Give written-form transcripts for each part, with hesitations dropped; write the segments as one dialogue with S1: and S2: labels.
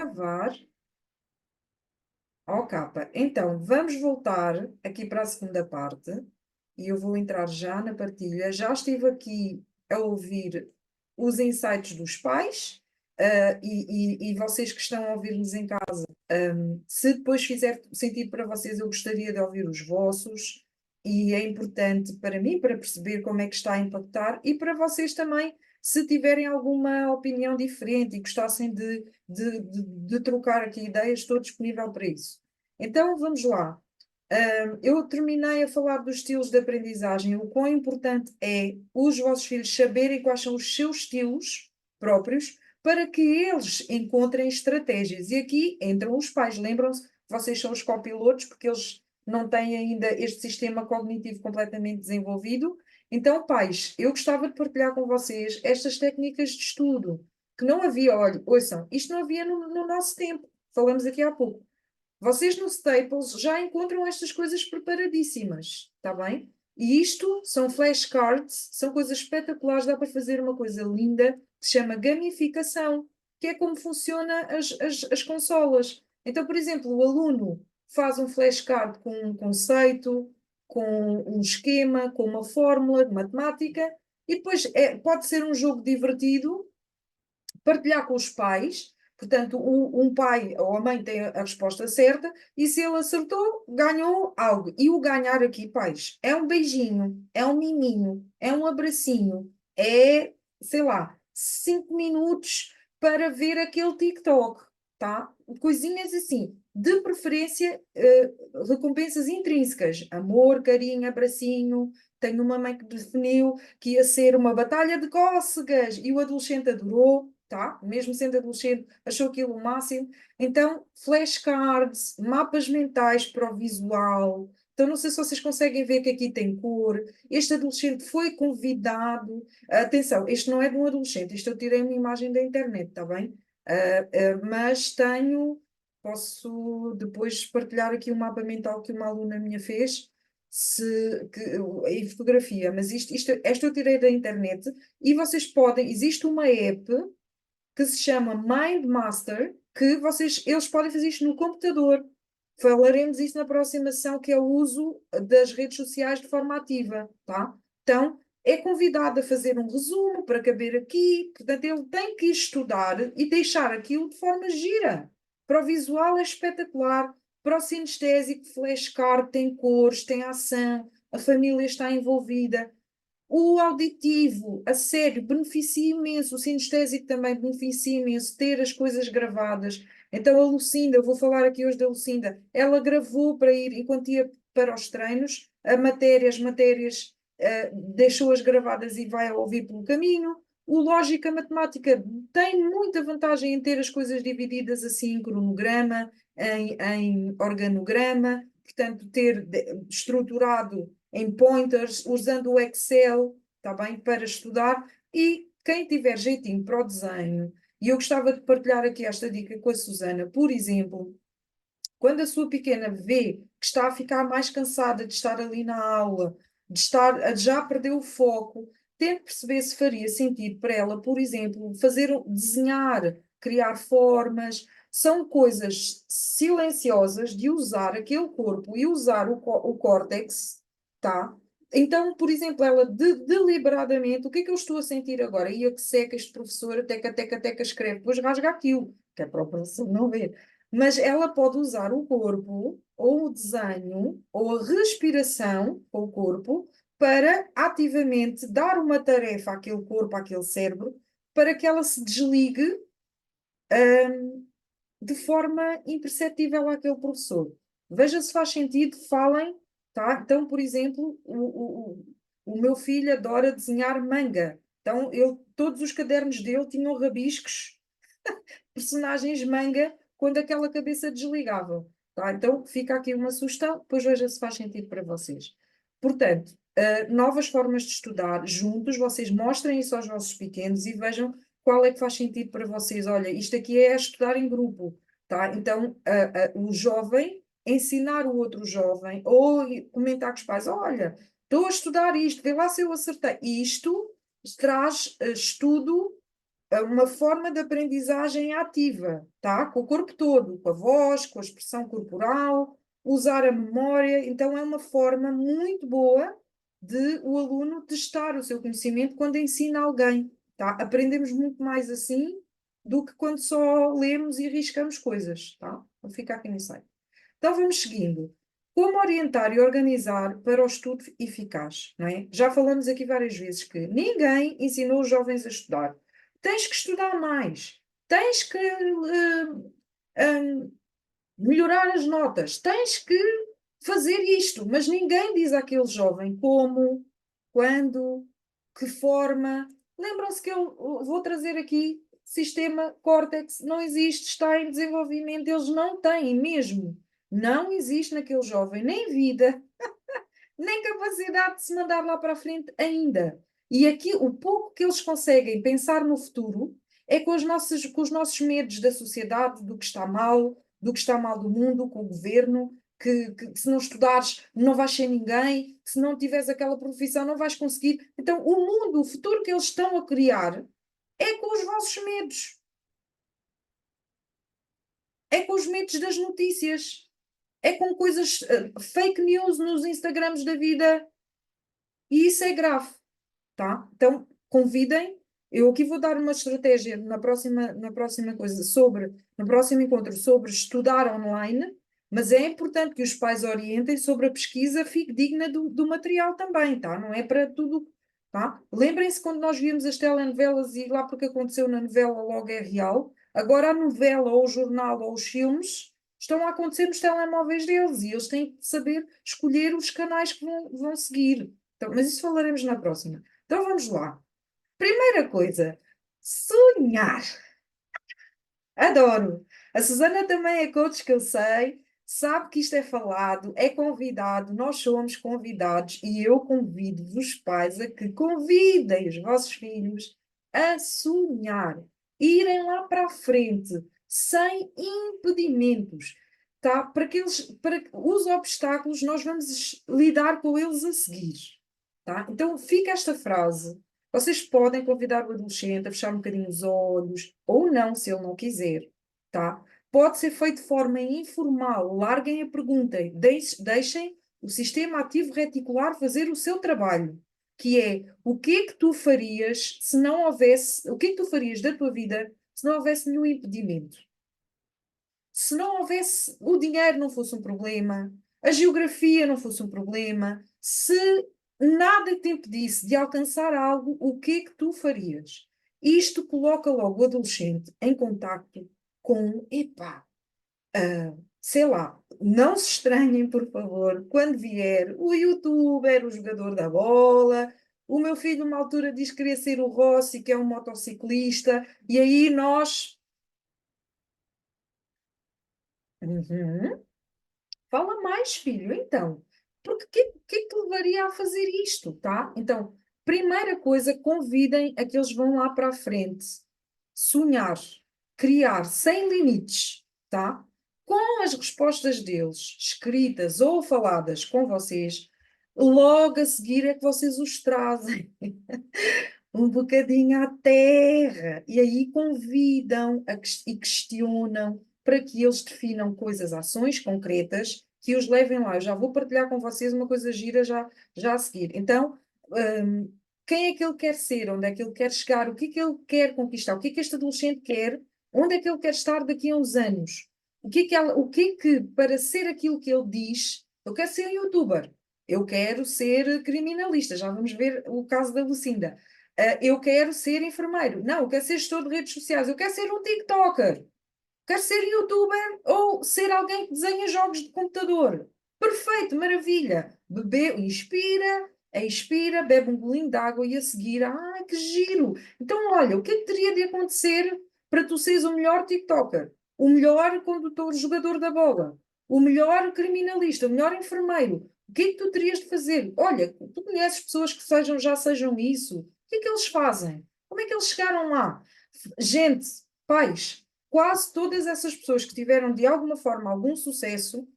S1: Gravar. Ó capa. Então, vamos voltar aqui para a segunda parte e eu vou entrar já na partilha. Já estive aqui a ouvir os insights dos pais, e vocês que estão a ouvir-nos em casa, se depois fizer sentido para vocês, eu gostaria de ouvir os vossos e é importante para mim, para perceber como é que está a impactar e para vocês também, se tiverem alguma opinião diferente e gostassem de trocar aqui ideias, estou disponível para isso. Então, vamos lá. Eu terminei a falar dos estilos de aprendizagem, o quão importante é os vossos filhos saberem quais são os seus estilos próprios para que eles encontrem estratégias. E aqui entram os pais. Lembram-se, vocês são os copilotos, porque eles não têm ainda este sistema cognitivo completamente desenvolvido. Então, pais, eu gostava de partilhar com vocês estas técnicas de estudo, que não havia, olha, ouçam, isto não havia no nosso tempo. Falamos aqui há pouco. Vocês no Staples já encontram estas coisas preparadíssimas, está bem? E isto são flashcards, são coisas espetaculares, dá para fazer uma coisa linda que se chama gamificação, que é como funciona as consolas. Então, por exemplo, o aluno faz um flashcard com um conceito, com um esquema, com uma fórmula de matemática, e depois pode ser um jogo divertido partilhar com os pais. Portanto, um pai ou a mãe tem a resposta certa e se ele acertou, ganhou algo. E o ganhar aqui, pais, é um beijinho, é um miminho, é um abracinho, é, sei lá, 5 minutos para ver aquele TikTok, tá? Coisinhas assim. De preferência, recompensas intrínsecas. Amor, carinho, abracinho. Tenho uma mãe que definiu que ia ser uma batalha de cócegas e o adolescente adorou, tá? Mesmo sendo adolescente, achou aquilo o máximo. Então, flashcards, mapas mentais para o visual. Então, não sei se vocês conseguem ver que aqui tem cor. Este adolescente foi convidado. Atenção, este não é de um adolescente, isto eu tirei uma imagem da internet, está bem? Mas posso depois partilhar aqui o mapa mental que uma aluna minha fez em fotografia, mas esta eu tirei da internet e vocês podem, existe uma app que se chama Mind Master, que eles podem fazer isto no computador. Falaremos isso na próxima sessão, que é o uso das redes sociais de forma ativa, tá? Então, é convidado a fazer um resumo para caber aqui, portanto, ele tem que estudar e deixar aquilo de forma gira. Para o visual é espetacular, para o sinestésico, flashcard tem cores, tem ação, a família está envolvida. O auditivo, a sério, beneficia imenso. O sinestésico também beneficia imenso ter as coisas gravadas. Então, a Lucinda, eu vou falar aqui hoje da Lucinda, ela gravou para ir, enquanto ia para os treinos, as matérias, deixou-as gravadas e vai a ouvir pelo caminho. O lógica matemática tem muita vantagem em ter as coisas divididas assim em cronograma, em organograma, portanto, ter estruturado em pointers, usando o Excel, está bem, para estudar. E quem tiver jeitinho para o desenho, e eu gostava de partilhar aqui esta dica com a Susana, por exemplo, quando a sua pequena vê que está a ficar mais cansada de estar ali na aula, já perdeu o foco, tente perceber se faria sentido para ela, por exemplo, desenhar, criar formas. São coisas silenciosas de usar aquele corpo e usar o córtex, tá? Então, por exemplo, ela deliberadamente, o que é que eu estou a sentir agora? E a que seca este professor, teca, teca, teca, escreve, depois rasga aquilo, que é para o professor não ver. Mas ela pode usar o corpo, ou o desenho, ou a respiração com o corpo, para ativamente dar uma tarefa àquele corpo, àquele cérebro, para que ela se desligue, de forma imperceptível àquele professor. Veja se faz sentido, falem, tá? Então, por exemplo, o meu filho adora desenhar manga. Então, todos os cadernos dele tinham rabiscos, personagens manga, quando aquela cabeça desligava. Tá? Então, fica aqui uma sugestão, depois veja se faz sentido para vocês. Portanto, novas formas de estudar juntos, vocês mostrem isso aos vossos pequenos e vejam qual é que faz sentido para vocês. Olha, isto aqui é estudar em grupo, tá? Então, o jovem ensinar o outro jovem ou comentar com os pais: olha, estou a estudar isto, vê lá se eu acertei. Isto traz estudo uma forma de aprendizagem ativa, tá? Com o corpo todo, com a voz, com a expressão corporal, usar a memória. Então, é uma forma muito boa de o aluno testar o seu conhecimento quando ensina alguém, tá? Aprendemos muito mais assim do que quando só lemos e riscamos coisas, tá? Vou ficar aqui nisso aí. Então, vamos seguindo. Como orientar e organizar para o estudo eficaz, não é? Já falamos aqui várias vezes que ninguém ensinou os jovens a estudar. Tens que estudar mais, tens que melhorar as notas, tens que fazer isto, mas ninguém diz àquele jovem como, quando, que forma. Lembram-se que eu vou trazer aqui sistema Córtex, não existe, está em desenvolvimento, eles não têm mesmo. Não existe naquele jovem nem vida, nem capacidade de se mandar lá para a frente ainda. E aqui o pouco que eles conseguem pensar no futuro é com os nossos medos da sociedade, do que está mal do mundo, com o governo, que se não estudares não vais ser ninguém, que se não tiveres aquela profissão não vais conseguir. Então, o mundo, o futuro que eles estão a criar é com os vossos medos, é com os medos das notícias, é com coisas, fake news nos Instagrams da vida, e isso é grave. Tá? Então, convidem. Eu aqui vou dar uma estratégia na próxima coisa no próximo encontro sobre estudar online, mas é importante que os pais orientem sobre a pesquisa fidedigna do material também, tá? Não é para tudo, tá? Lembrem-se quando nós víamos as telenovelas e lá porque aconteceu na novela logo é real, agora a novela ou o jornal ou os filmes estão a acontecer nos telemóveis deles e eles têm que saber escolher os canais que vão seguir. Então, mas isso falaremos na próxima. Então vamos lá. Primeira coisa, sonhar. Adoro. A Susana também é coach, que eu sei, sabe que isto é falado, é convidado, nós somos convidados e eu convido os pais a que convidem os vossos filhos a sonhar, irem lá para a frente, sem impedimentos, tá? Para que os obstáculos nós vamos lidar com eles a seguir, tá? Então fica esta frase. Vocês podem convidar o adolescente a fechar um bocadinho os olhos, ou não, se ele não quiser, tá? Pode ser feito de forma informal, larguem a pergunta, deixem o sistema ativo reticular fazer o seu trabalho, que é o que é que tu farias se não houvesse, o que é que tu farias da tua vida se não houvesse nenhum impedimento? Se não houvesse, o dinheiro não fosse um problema, a geografia não fosse um problema, se nada te impedisse de alcançar algo, o que é que tu farias? Isto coloca logo o adolescente em contacto com, epá, sei lá, não se estranhem, por favor, quando vier o youtuber, o jogador da bola, o meu filho, numa altura, diz que queria ser o Rossi, que é um motociclista, e aí nós. Uhum. Fala mais, filho, então. Porque que te levaria a fazer isto, tá? Então, primeira coisa, convidem a que eles vão lá para a frente. Sonhar, criar, sem limites, tá? Com as respostas deles, escritas ou faladas com vocês, logo a seguir é que vocês os trazem um bocadinho à terra e aí convidam e questionam para que eles definam coisas, ações concretas que os levem lá. Eu já vou partilhar com vocês uma coisa gira já a seguir. Então, hum, quem é que ele quer ser? Onde é que ele quer chegar? O que é que ele quer conquistar? O que é que este adolescente quer? Onde é que ele quer estar daqui a uns anos? O que é que, para ser aquilo que ele diz, eu quero ser um youtuber, eu quero ser criminalista, já vamos ver o caso da Lucinda. Eu quero ser enfermeiro. Não, eu quero ser gestor de redes sociais. Eu quero ser um TikToker. Quero ser youtuber ou ser alguém que desenha jogos de computador. Perfeito, maravilha. Bebe, inspira, expira, bebe um bolinho de água e a seguir, que giro. Então, olha, o que é que teria de acontecer para tu seres o melhor TikToker, o melhor condutor, jogador da bola, o melhor criminalista, o melhor enfermeiro? O que é que tu terias de fazer? Olha, tu conheces pessoas que já sejam isso? O que é que eles fazem? Como é que eles chegaram lá? Gente, pais, quase todas essas pessoas que tiveram de alguma forma algum sucesso,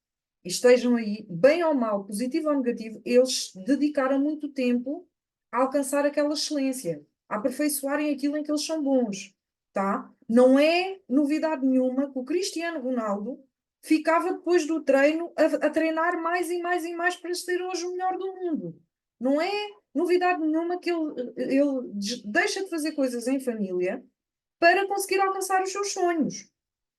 S1: e estejam aí, bem ou mal, positivo ou negativo, eles dedicaram muito tempo a alcançar aquela excelência, a aperfeiçoarem aquilo em que eles são bons. tá? Não é novidade nenhuma que o Cristiano Ronaldo ficava depois do treino a treinar mais e mais e mais para ser hoje o melhor do mundo. Não é novidade nenhuma que ele deixa de fazer coisas em família para conseguir alcançar os seus sonhos,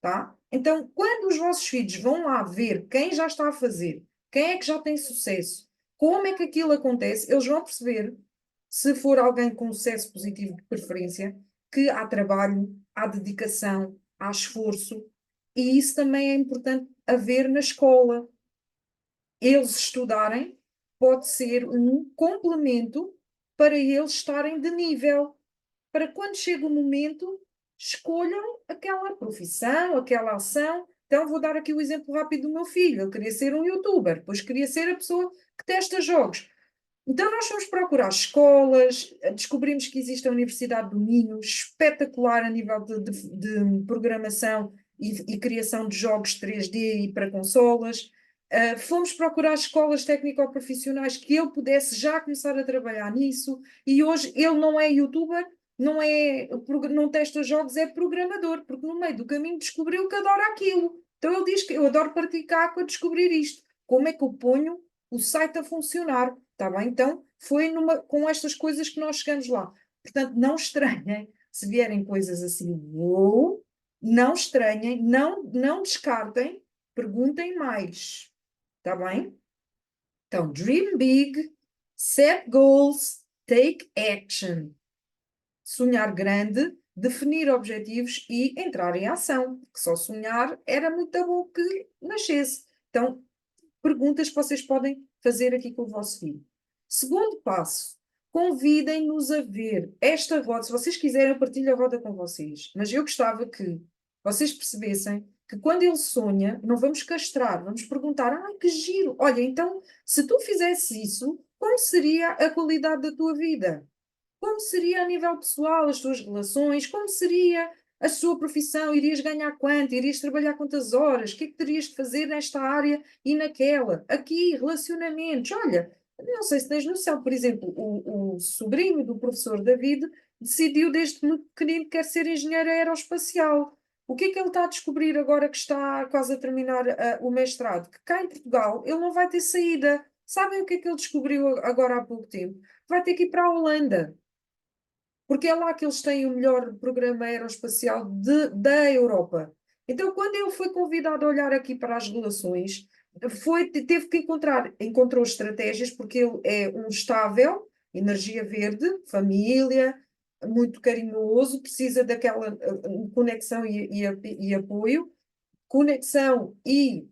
S1: tá? Então, quando os vossos filhos vão lá ver quem já está a fazer, quem é que já tem sucesso, como é que aquilo acontece, eles vão perceber, se for alguém com sucesso positivo de preferência, que há trabalho, há dedicação, há esforço, e isso também é importante haver na escola. Eles estudarem pode ser um complemento para eles estarem de nível, para quando chega o momento, escolham aquela profissão, aquela ação. Então, vou dar aqui o exemplo rápido do meu filho. Ele queria ser um youtuber, depois queria ser a pessoa que testa jogos. Então, nós fomos procurar escolas, descobrimos que existe a Universidade do Minho, espetacular a nível de programação e criação de jogos 3D e para consolas. Fomos procurar escolas técnico-profissionais que ele pudesse já começar a trabalhar nisso, e hoje ele não é youtuber, não testa jogos, é programador, porque no meio do caminho descobriu que adora aquilo. Então ele diz que eu adoro praticar para descobrir isto. Como é que eu ponho o site a funcionar? Está bem? Então foi com estas coisas que nós chegamos lá. Portanto, não estranhem se vierem coisas assim, uou, não estranhem, não descartem, perguntem mais. Está bem? Então, dream big, set goals, take action. Sonhar grande, definir objetivos e entrar em ação. Porque só sonhar era muito bom que nascesse. Então, perguntas que vocês podem fazer aqui com o vosso filho. Segundo passo, convidem-nos a ver esta roda. Se vocês quiserem, eu partilho a roda com vocês. Mas eu gostava que vocês percebessem que quando ele sonha, não vamos castrar, vamos perguntar: ai, que giro! Olha, então, se tu fizesses isso, como seria a qualidade da tua vida? Como seria a nível pessoal as tuas relações? Como seria a sua profissão? Irias ganhar quanto? Irias trabalhar quantas horas? O que é que terias de fazer nesta área e naquela? Aqui, relacionamentos. Olha, não sei se tens noção, por exemplo, o sobrinho do professor David decidiu desde muito pequenino que quer ser engenheiro aeroespacial. O que é que ele está a descobrir agora que está quase a terminar o mestrado? Que cá em Portugal ele não vai ter saída. Sabem o que é que ele descobriu agora há pouco tempo? Vai ter que ir para a Holanda, porque é lá que eles têm o melhor programa aeroespacial da Europa. Então, quando ele foi convidado a olhar aqui para as relações, teve que encontrou estratégias, porque ele é um estável, energia verde, família, muito carinhoso, precisa daquela conexão e apoio, conexão e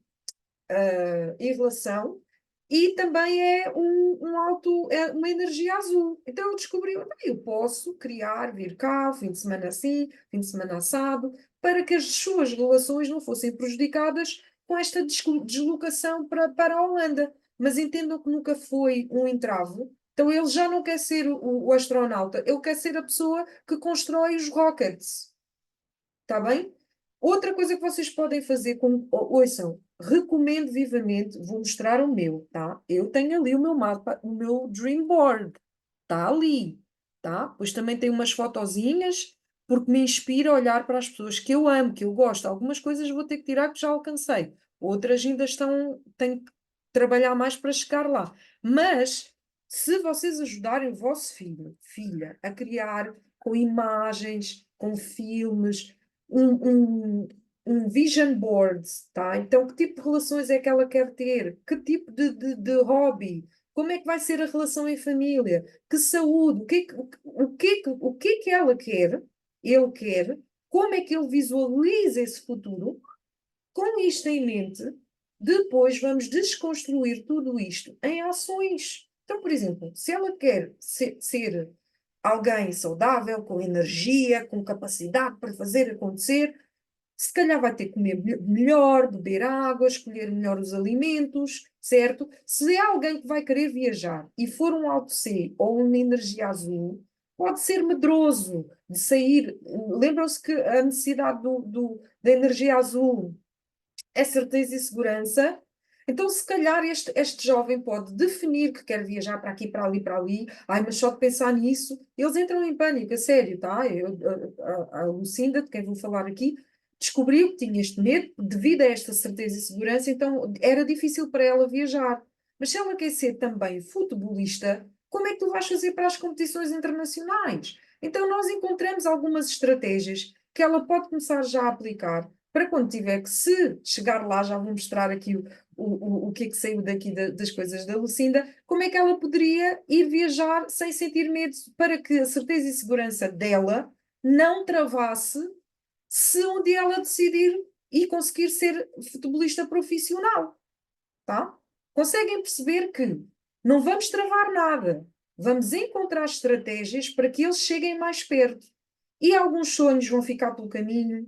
S1: relação, e também é uma energia azul. Então eu descobri, eu posso criar, vir cá, fim de semana assim, fim de semana assado, para que as suas relações não fossem prejudicadas com esta deslocação para a Holanda. Mas entendam que nunca foi um entrave. Então ele já não quer ser o astronauta, ele quer ser a pessoa que constrói os rockets. Está bem? Outra coisa que vocês podem fazer, ouçam, recomendo vivamente, vou mostrar o meu, tá? Eu tenho ali o meu mapa, o meu dream board, está ali, tá? Pois também tem umas fotozinhas, porque me inspira a olhar para as pessoas que eu amo, que eu gosto. Algumas coisas vou ter que tirar que já alcancei, outras ainda tenho que trabalhar mais para chegar lá. Mas, se vocês ajudarem o vosso filho, filha, a criar com imagens, com filmes, um, um, um vision board, tá? Então, que tipo de relações é que ela quer ter? Que tipo de hobby? Como é que vai ser a relação em família? Que saúde? O que é que ela quer? Ele quer? Como é que ele visualiza esse futuro? Com isto em mente, depois vamos desconstruir tudo isto em ações. Então, por exemplo, se ela quer ser alguém saudável, com energia, com capacidade para fazer acontecer, se calhar vai ter que comer melhor, beber água, escolher melhor os alimentos, certo? Se é alguém que vai querer viajar e for um alto C ou uma energia azul, pode ser medroso de sair. Lembram-se que a necessidade da energia azul é certeza e segurança, Então, se calhar, este jovem pode definir que quer viajar para aqui, para ali, para ali. Ai, mas só de pensar nisso, eles entram em pânico, a sério, tá? A Lucinda, de quem vou falar aqui, descobriu que tinha este medo devido a esta certeza e segurança, então era difícil para ela viajar. Mas se ela quer ser também futebolista, como é que tu vais fazer para as competições internacionais? Então, nós encontramos algumas estratégias que ela pode começar já a aplicar para quando tiver que, se chegar lá, já vou mostrar aqui o que é que saiu daqui das coisas da Lucinda, como é que ela poderia ir viajar sem sentir medo, para que a certeza e segurança dela não travasse se um dia ela decidir e conseguir ser futebolista profissional, tá? Conseguem perceber que não vamos travar nada, vamos encontrar estratégias para que eles cheguem mais perto. E alguns sonhos vão ficar pelo caminho,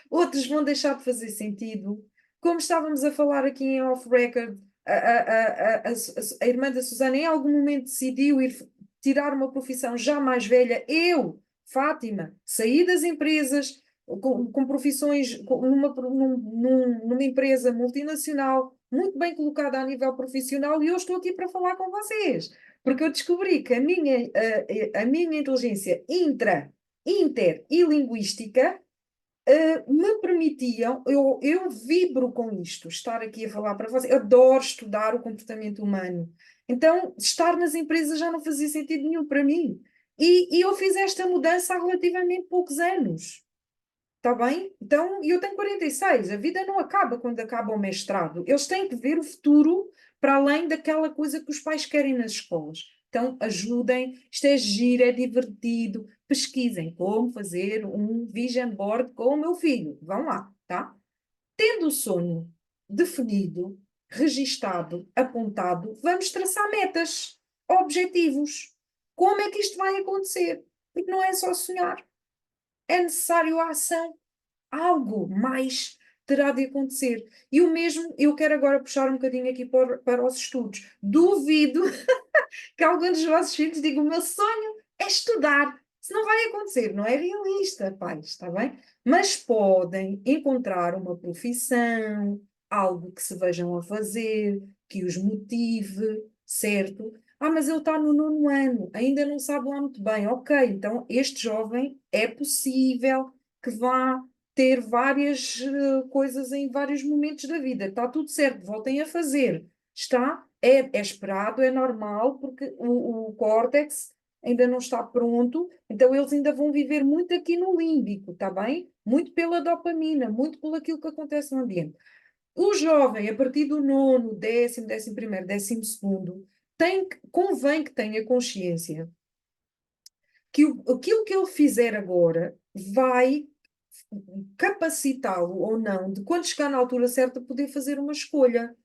S1: outros vão deixar de fazer sentido. Como estávamos a falar aqui em off-record, a irmã da Susana em algum momento decidiu ir tirar uma profissão já mais velha. Eu, Fátima, saí das empresas com profissões numa empresa multinacional, muito bem colocada a nível profissional, e eu estou aqui para falar com vocês, porque eu descobri que a minha inteligência inter e linguística me permitiam, eu vibro com isto, estar aqui a falar para vocês, eu adoro estudar o comportamento humano. Então, estar nas empresas já não fazia sentido nenhum para mim. E eu fiz esta mudança há relativamente poucos anos. Está bem? Então, eu tenho 46. A vida não acaba quando acaba o mestrado. Eles têm que ver o futuro para além daquela coisa que os pais querem nas escolas. Então, ajudem. Isto é giro, é divertido. Pesquisem como fazer um vision board com o meu filho. Vão lá, tá? Tendo o sonho definido, registado, apontado, vamos traçar metas, objetivos. Como é que isto vai acontecer? Porque não é só sonhar. É necessário a ação, algo mais terá de acontecer. E o mesmo, eu quero agora puxar um bocadinho aqui para os estudos. Duvido que algum dos vossos filhos diga: o meu sonho é estudar. Isso não vai acontecer, não é realista, pais, está bem? Mas podem encontrar uma profissão, algo que se vejam a fazer, que os motive, certo? Ah, mas ele está no nono ano, ainda não sabe lá muito bem. Ok, então este jovem é possível que vá ter várias coisas em vários momentos da vida. Está tudo certo, voltem a fazer. É esperado, é normal, porque o córtex ainda não está pronto, então eles ainda vão viver muito aqui no límbico, está bem? Muito pela dopamina, muito pelo aquilo que acontece no ambiente. O jovem, a partir do nono, décimo, décimo primeiro, décimo segundo, convém que tenha consciência que aquilo que ele fizer agora vai capacitá-lo ou não de, quando chegar na altura certa, poder fazer uma escolha.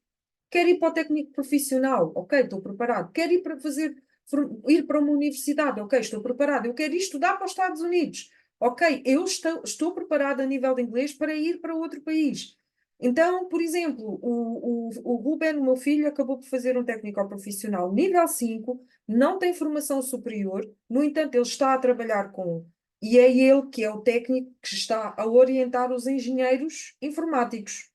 S1: Quer ir para o técnico profissional? Ok, estou preparado. Quer ir para ir para uma universidade? Ok, estou preparado. Eu quero ir estudar para os Estados Unidos. Ok, eu estou preparado a nível de inglês para ir para outro país. Então, por exemplo, o Ruben, o meu filho, acabou por fazer um técnico profissional nível 5, não tem formação superior, no entanto, ele está a trabalhar e é ele que é o técnico que está a orientar os engenheiros informáticos.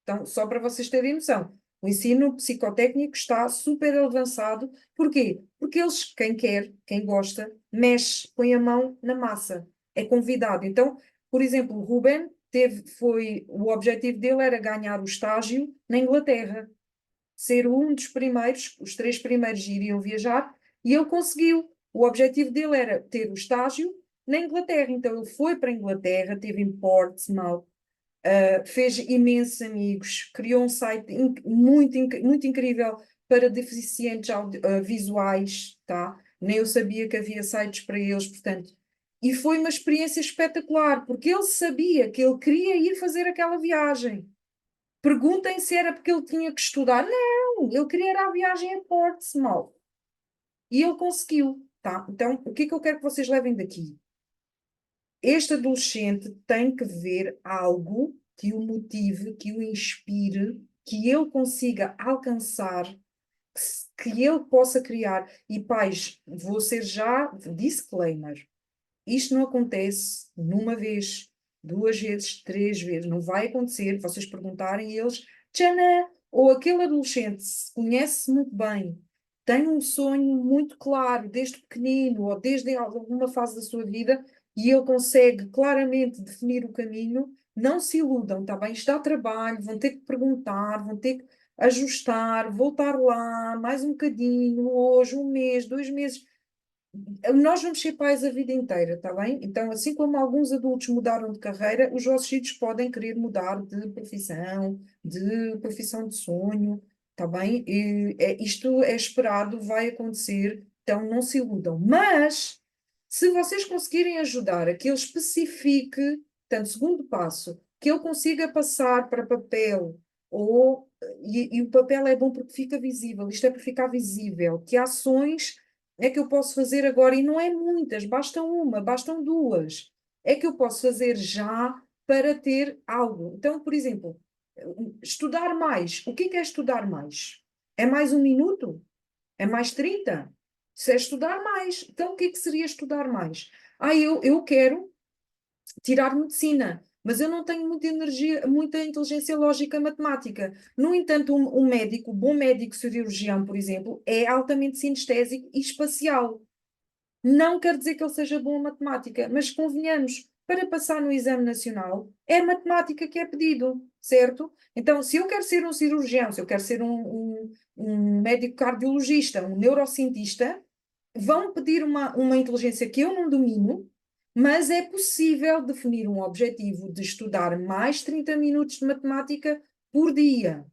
S1: Então, só para vocês terem noção, o ensino psicotécnico está super avançado. Porquê? Porque eles, quem quer, quem gosta, mexe, põe a mão na massa, é convidado. Então, por exemplo, o Ruben o objetivo dele era ganhar o estágio na Inglaterra, ser um dos primeiros, os três primeiros iriam viajar, e ele conseguiu. O objetivo dele era ter o estágio na Inglaterra. Então, ele foi para a Inglaterra, teve em Portsmouth, fez imensos amigos, criou um site muito incrível para deficientes visuais, tá? Nem eu sabia que havia sites para eles, portanto. E foi uma experiência espetacular, porque ele sabia que ele queria ir fazer aquela viagem. Perguntem se era porque ele tinha que estudar. Não, ele queria ir à viagem a Portsmouth. E ele conseguiu, tá? Então, o que é que eu quero que vocês levem daqui? Este adolescente tem que ver algo que o motive, que o inspire, que ele consiga alcançar, que ele possa criar. E pais, vou ser já disclaimer: isto não acontece numa vez, duas vezes, três vezes, não vai acontecer. Vocês perguntarem e eles: Tchana, ou aquele adolescente se conhece muito bem, tem um sonho muito claro desde pequenino ou desde alguma fase da sua vida e ele consegue claramente definir o caminho, não se iludam, está bem? Isto dá trabalho, vão ter que perguntar, vão ter que ajustar, voltar lá, mais um bocadinho, hoje, um mês, 2 meses. Nós vamos ser pais a vida inteira, está bem? Então, assim como alguns adultos mudaram de carreira, os vossos filhos podem querer mudar de profissão de sonho, está bem? Isto é esperado, vai acontecer, então não se iludam. Mas, se vocês conseguirem ajudar a que ele especifique, portanto, segundo passo, que ele consiga passar para papel, e o papel é bom porque fica visível, isto é para ficar visível, que ações é que eu posso fazer agora, e não é muitas, basta uma, bastam duas, é que eu posso fazer já para ter algo. Então, por exemplo, estudar mais. O que é estudar mais? É mais 1 minuto? É mais 30? Se é estudar mais, então o que seria estudar mais? Eu quero tirar medicina, mas eu não tenho muita energia, muita inteligência lógica matemática. No entanto, um médico, bom médico cirurgião, por exemplo, é altamente sinestésico e espacial. Não quer dizer que ele seja bom em matemática, mas convenhamos, para passar no exame nacional, é matemática que é pedido, certo? Então, se eu quero ser um cirurgião, se eu quero ser um médico cardiologista, um neurocientista, vão pedir uma inteligência que eu não domino, mas é possível definir um objetivo de estudar mais 30 minutos de matemática por dia.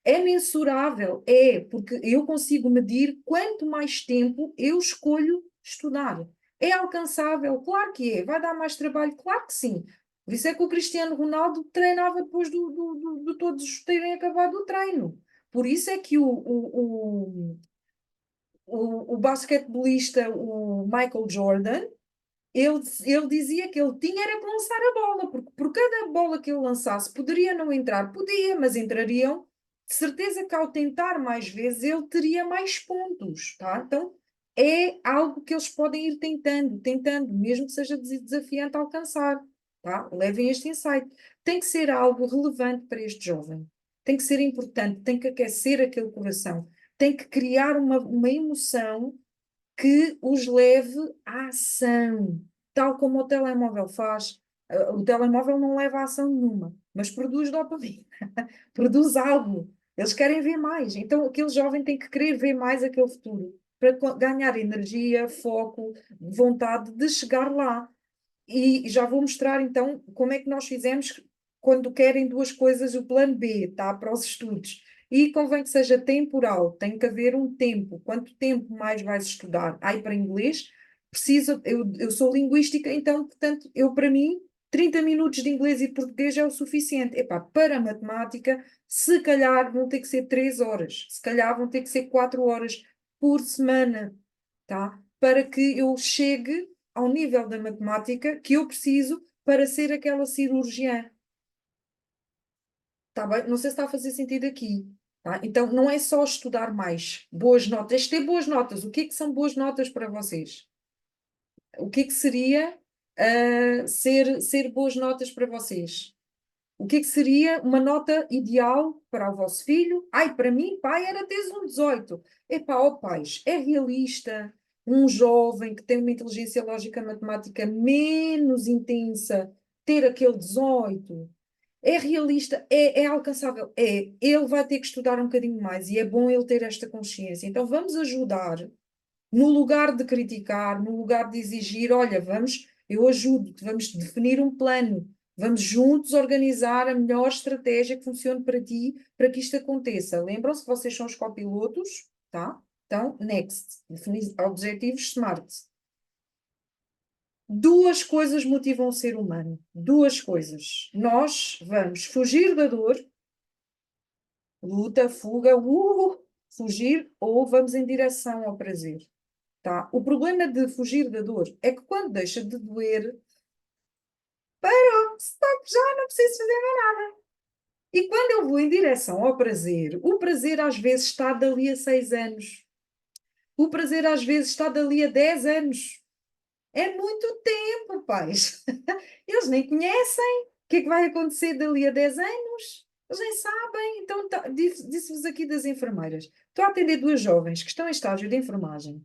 S1: É mensurável, é, porque eu consigo medir quanto mais tempo eu escolho estudar. É alcançável? Claro que é. Vai dar mais trabalho? Claro que sim. Por isso é que o Cristiano Ronaldo treinava depois de todos terem acabado o treino. Por isso é que o basquetebolista, o Michael Jordan, ele dizia que ele tinha era que lançar a bola, porque por cada bola que ele lançasse, poderia não entrar, podia, mas entrariam. De certeza que ao tentar mais vezes, ele teria mais pontos, tá? Então, é algo que eles podem ir tentando, mesmo que seja desafiante alcançar, tá? Levem este insight. Tem que ser algo relevante para este jovem. Tem que ser importante, tem que aquecer aquele coração, tem que criar uma emoção que os leve à ação, tal como o telemóvel faz. O telemóvel não leva a ação nenhuma, mas produz dopamina, produz algo. Eles querem ver mais. Então, aquele jovem tem que querer ver mais aquele futuro, para ganhar energia, foco, vontade de chegar lá. E já vou mostrar então como é que nós fizemos quando querem duas coisas, o plano B, tá? Para os estudos. E convém que seja temporal, tem que haver um tempo. Quanto tempo mais vais estudar? Ai, para inglês, eu sou linguística, então, portanto, para mim, 30 minutos de inglês e português é o suficiente. Epá, para matemática, se calhar vão ter que ser 3 horas, se calhar vão ter que ser 4 horas por semana, tá? Para que eu chegue ao nível da matemática que eu preciso para ser aquela cirurgiã. Tá bem? Não sei se está a fazer sentido aqui. Tá? Então, não é só estudar mais. Boas notas. Ter boas notas. O que é que são boas notas para vocês? O que é que seria ser boas notas para vocês? O que é que seria uma nota ideal para o vosso filho? Ai, para mim, pai, era teres um 18. Epá, ó pais, é realista um jovem que tem uma inteligência lógica matemática menos intensa ter aquele 18? É realista, é alcançável, é. Ele vai ter que estudar um bocadinho mais e é bom ele ter esta consciência. Então vamos ajudar, no lugar de criticar, no lugar de exigir, olha, eu ajudo-te, vamos definir um plano, vamos juntos organizar a melhor estratégia que funcione para ti, para que isto aconteça. Lembram-se que vocês são os copilotos, tá? Então, next, definir objetivos SMART. Duas coisas motivam o ser humano. Duas coisas. Nós vamos fugir da dor, luta, fuga, fugir, ou vamos em direção ao prazer. Tá? O problema de fugir da dor é que quando deixa de doer, stop, já não preciso fazer mais nada. E quando eu vou em direção ao prazer, o prazer às vezes está dali a 6 anos. O prazer às vezes está dali a 10 anos. É muito tempo, pais. Eles nem conhecem. O que é que vai acontecer dali a 10 anos? Eles nem sabem. Então, disse-vos aqui das enfermeiras. Estou a atender duas jovens que estão em estágio de enfermagem.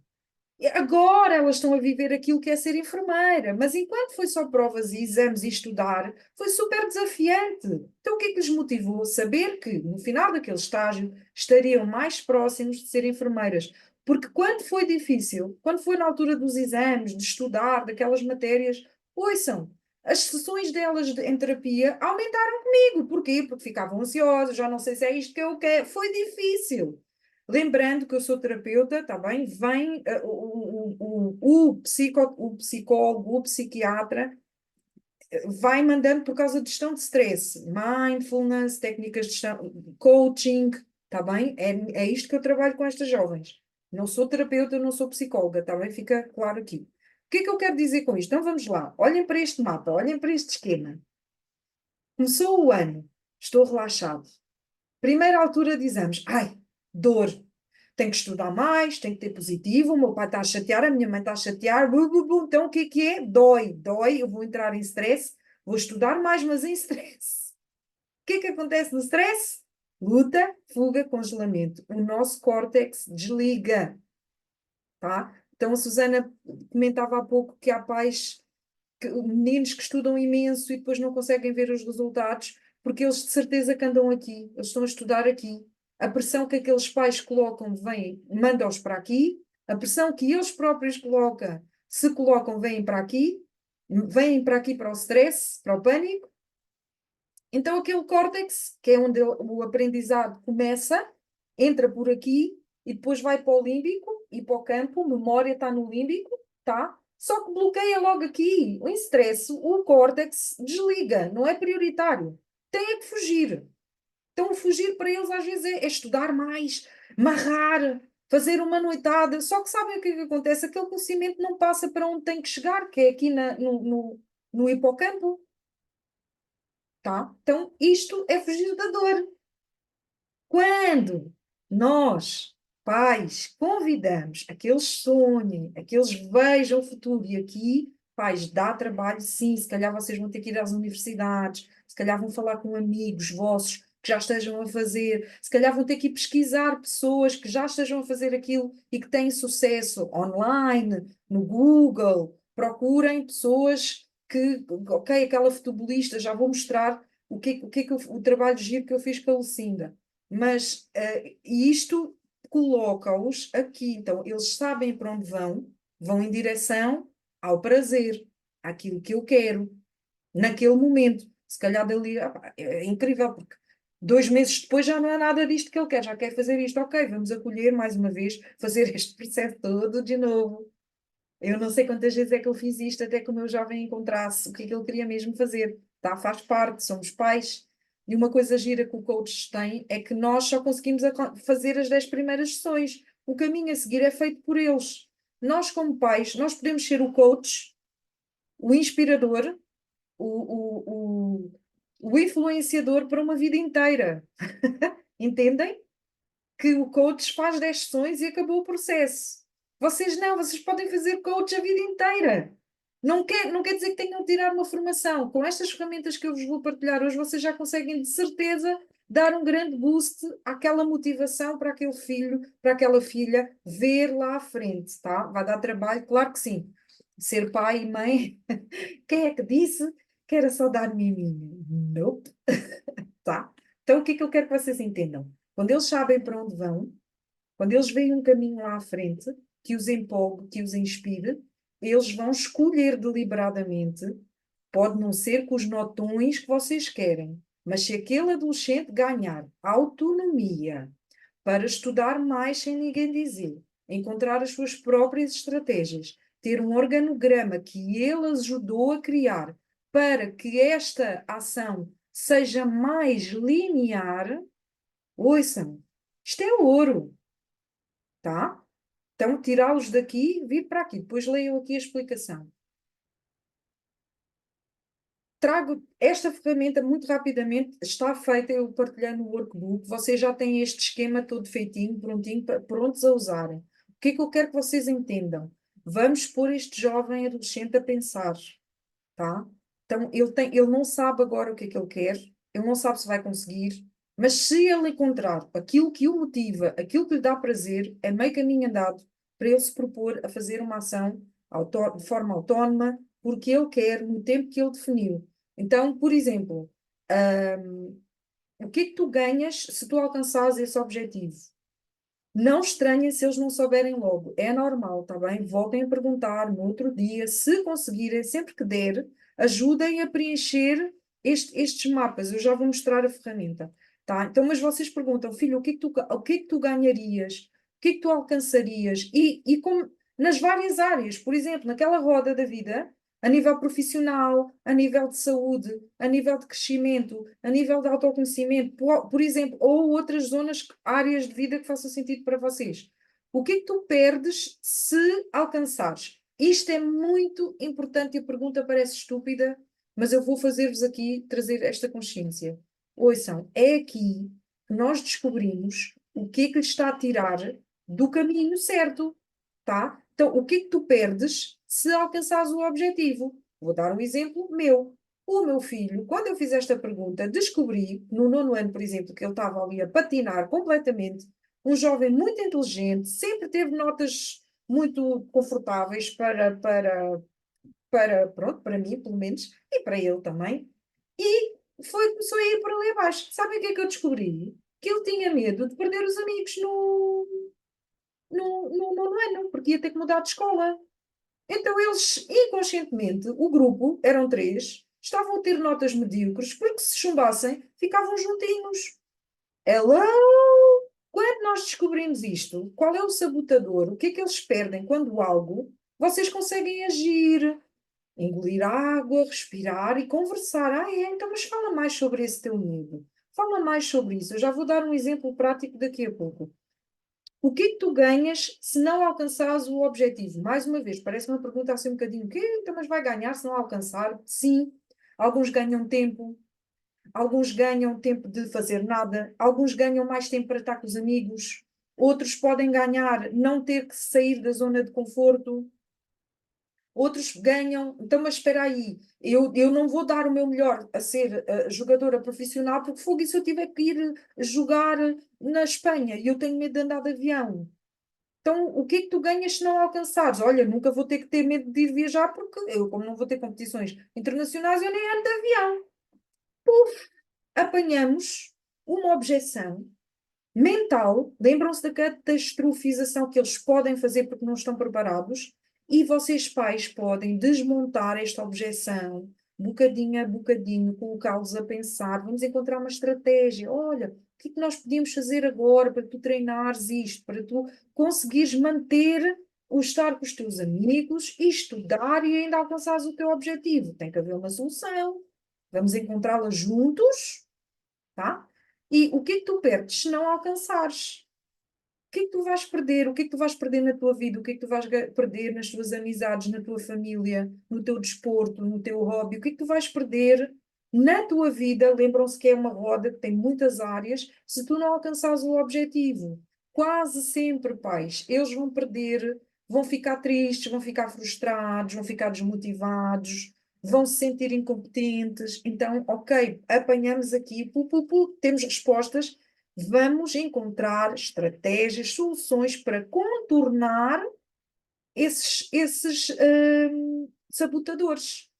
S1: E agora elas estão a viver aquilo que é ser enfermeira, mas enquanto foi só provas e exames e estudar, foi super desafiante. Então, o que é que lhes motivou? Saber que, no final daquele estágio, estariam mais próximos de ser enfermeiras. Porque quando foi difícil, quando foi na altura dos exames, de estudar, daquelas matérias, ouçam, as sessões delas em terapia aumentaram comigo. Porquê? Porque ficavam ansiosas, já não sei se é isto que eu quero. Foi difícil. Lembrando que eu sou terapeuta, está bem? Vem o psicólogo, o psiquiatra, vai mandando por causa de gestão de stress, mindfulness, técnicas de gestão, coaching, está bem? É isto que eu trabalho com estas jovens. Não sou terapeuta, não sou psicóloga, está bem? Fica claro aqui. O que é que eu quero dizer com isto? Então vamos lá, olhem para este mapa, olhem para este esquema. Começou o ano, estou relaxado. Primeira altura dizemos, ai, dor, tenho que estudar mais, tenho que ter positivo, o meu pai está a chatear, a minha mãe está a chatear, então o que é? Dói, dói, eu vou entrar em stress, vou estudar mais, mas em stress. O que é que acontece no stress? Luta, fuga, congelamento. O nosso córtex desliga, tá? Então a Susana comentava há pouco que há pais, meninos que estudam imenso e depois não conseguem ver os resultados, porque eles de certeza que andam aqui, eles estão a estudar aqui. A pressão que aqueles pais colocam vem, manda-os para aqui, a pressão que eles próprios colocam, se colocam, vêm para aqui para o stress, para o pânico. Então aquele córtex, que é onde o aprendizado começa, entra por aqui e depois vai para o límbico e para o campo, memória está no límbico, tá? Só que bloqueia logo aqui. O stress, o córtex desliga, não é prioritário. Tem é que fugir. Então, fugir para eles às vezes é estudar mais, marrar, fazer uma noitada. Só que sabem o que é que acontece? Aquele conhecimento não passa para onde tem que chegar, que é aqui no hipocampo, tá? Então, isto é fugir da dor. Quando nós, pais, convidamos a que eles sonhem, a que eles vejam o futuro, e aqui, pais, dá trabalho, sim, se calhar vocês vão ter que ir às universidades, se calhar vão falar com amigos vossos que já estejam a fazer, se calhar vão ter que ir pesquisar pessoas que já estejam a fazer aquilo e que têm sucesso online, no Google, procurem pessoas que, ok, aquela futebolista, já vou mostrar o trabalho de giro que eu fiz com a Lucinda, mas isto coloca-os aqui. Então, eles sabem para onde vão, vão em direção ao prazer, àquilo que eu quero, naquele momento. Se calhar dali, é incrível, porque 2 meses depois já não é nada disto que ele quer, já quer fazer isto. Ok, vamos acolher mais uma vez, fazer este processo todo de novo. Eu não sei quantas vezes é que eu fiz isto até que o meu jovem encontrasse o que é que ele queria mesmo fazer. Tá? Faz parte, somos pais. E uma coisa gira que o coach tem é que nós só conseguimos fazer as 10 primeiras sessões. O caminho a seguir é feito por eles. Nós, como pais, nós podemos ser o coach, o inspirador, o influenciador para uma vida inteira. Entendem? Que o coach faz 10 sessões e acabou o processo. Vocês não, vocês podem fazer coach a vida inteira. Não quer dizer que tenham de tirar uma formação. Com estas ferramentas que eu vos vou partilhar hoje, vocês já conseguem de certeza dar um grande boost àquela motivação para aquele filho, para aquela filha, ver lá à frente, tá? Vai dar trabalho, claro que sim. Ser pai e mãe, quem é que disse que era só dar miminho? Nope, tá? Então o que é que eu quero que vocês entendam? Quando eles sabem para onde vão, quando eles veem um caminho lá à frente que os empolgue, que os inspire, eles vão escolher deliberadamente. Pode não ser com os notões que vocês querem, mas se aquele adolescente ganhar autonomia para estudar mais sem ninguém dizer, encontrar as suas próprias estratégias, ter um organograma que ele ajudou a criar para que esta ação seja mais linear, ouçam, isto é ouro, tá? Então, tirá-los daqui, vir para aqui. Depois leiam aqui a explicação. Trago esta ferramenta muito rapidamente, está feita, eu partilhei no workbook, vocês já têm este esquema todo feitinho, prontinho, prontos a usarem. O que é que eu quero que vocês entendam? Vamos pôr este jovem adolescente a pensar, tá? Então, ele não sabe agora o que é que ele quer, ele não sabe se vai conseguir, mas se ele encontrar aquilo que o motiva, aquilo que lhe dá prazer, é meio caminho andado para ele se propor a fazer uma ação de forma autónoma, porque ele quer, no tempo que ele definiu. Então, por exemplo, o que é que tu ganhas se tu alcançares esse objetivo? Não estranhem se eles não souberem logo. É normal, tá bem? Voltem a perguntar no outro dia, se conseguirem, sempre que der, ajudem a preencher estes mapas. Eu já vou mostrar a ferramenta, tá? Então, mas vocês perguntam, filho, o que é que tu ganharias? O que é que tu alcançarias? E como, nas várias áreas, por exemplo, naquela roda da vida, a nível profissional, a nível de saúde, a nível de crescimento, a nível de autoconhecimento, por exemplo, ou outras zonas, áreas de vida que façam sentido para vocês. O que é que tu perdes se alcançares? Isto é muito importante e a pergunta parece estúpida, mas eu vou fazer-vos aqui trazer esta consciência. Ouçam, é aqui que nós descobrimos o que é que lhe está a tirar do caminho certo, tá? Então, o que é que tu perdes se alcançares o objetivo? Vou dar um exemplo meu. O meu filho, quando eu fiz esta pergunta, descobri, no nono ano, por exemplo, que ele estava ali a patinar completamente, um jovem muito inteligente, sempre teve notas muito confortáveis pronto, para mim, pelo menos, e para ele também, e começou a ir por ali abaixo. Sabem o que é que eu descobri? Que ele tinha medo de perder os amigos no nono ano, porque ia ter que mudar de escola. Então eles, inconscientemente, o grupo, eram três, estavam a ter notas medíocres, porque se chumbassem, ficavam juntinhos. Hello! Quando nós descobrimos isto, qual é o sabotador? O que é que eles perdem quando algo vocês conseguem agir? Engolir água, respirar e conversar. Ah, é? Então, mas fala mais sobre esse teu medo. Fala mais sobre isso. Eu já vou dar um exemplo prático daqui a pouco. O que é que tu ganhas se não alcançares o objetivo? Mais uma vez, parece uma pergunta assim um bocadinho, o quê? Então, mas vai ganhar se não alcançar? Sim. Alguns ganham tempo, alguns ganham tempo de fazer nada, alguns ganham mais tempo para estar com os amigos, outros podem ganhar não ter que sair da zona de conforto, outros ganham. Então, mas espera aí, eu não vou dar o meu melhor a ser jogadora profissional, porque fogo, e se eu tiver que ir jogar na Espanha e eu tenho medo de andar de avião? Então, o que é que tu ganhas se não alcançares? Olha, nunca vou ter que ter medo de ir viajar, porque eu, como não vou ter competições internacionais, eu nem ando de avião. Apanhamos uma objeção mental, lembram-se da catastrofização que eles podem fazer porque não estão preparados, e vocês, pais, podem desmontar esta objeção, bocadinho a bocadinho, colocá-los a pensar, vamos encontrar uma estratégia. Olha, o que é que nós podíamos fazer agora para tu treinares isto, para tu conseguires manter o estar com os teus amigos e estudar e ainda alcançares o teu objetivo? Tem que haver uma solução. Vamos encontrá-la juntos, tá? E o que é que tu perdes se não alcançares? O que é que tu vais perder? O que é que tu vais perder na tua vida? O que é que tu vais perder nas tuas amizades, na tua família, no teu desporto, no teu hobby? O que é que tu vais perder na tua vida? Lembram-se que é uma roda que tem muitas áreas. Se tu não alcançares o objetivo, quase sempre, pais, eles vão perder, vão ficar tristes, vão ficar frustrados, vão ficar desmotivados, vão se sentir incompetentes. Então, ok, apanhamos aqui, temos respostas. Vamos encontrar estratégias, soluções para contornar esses sabotadores,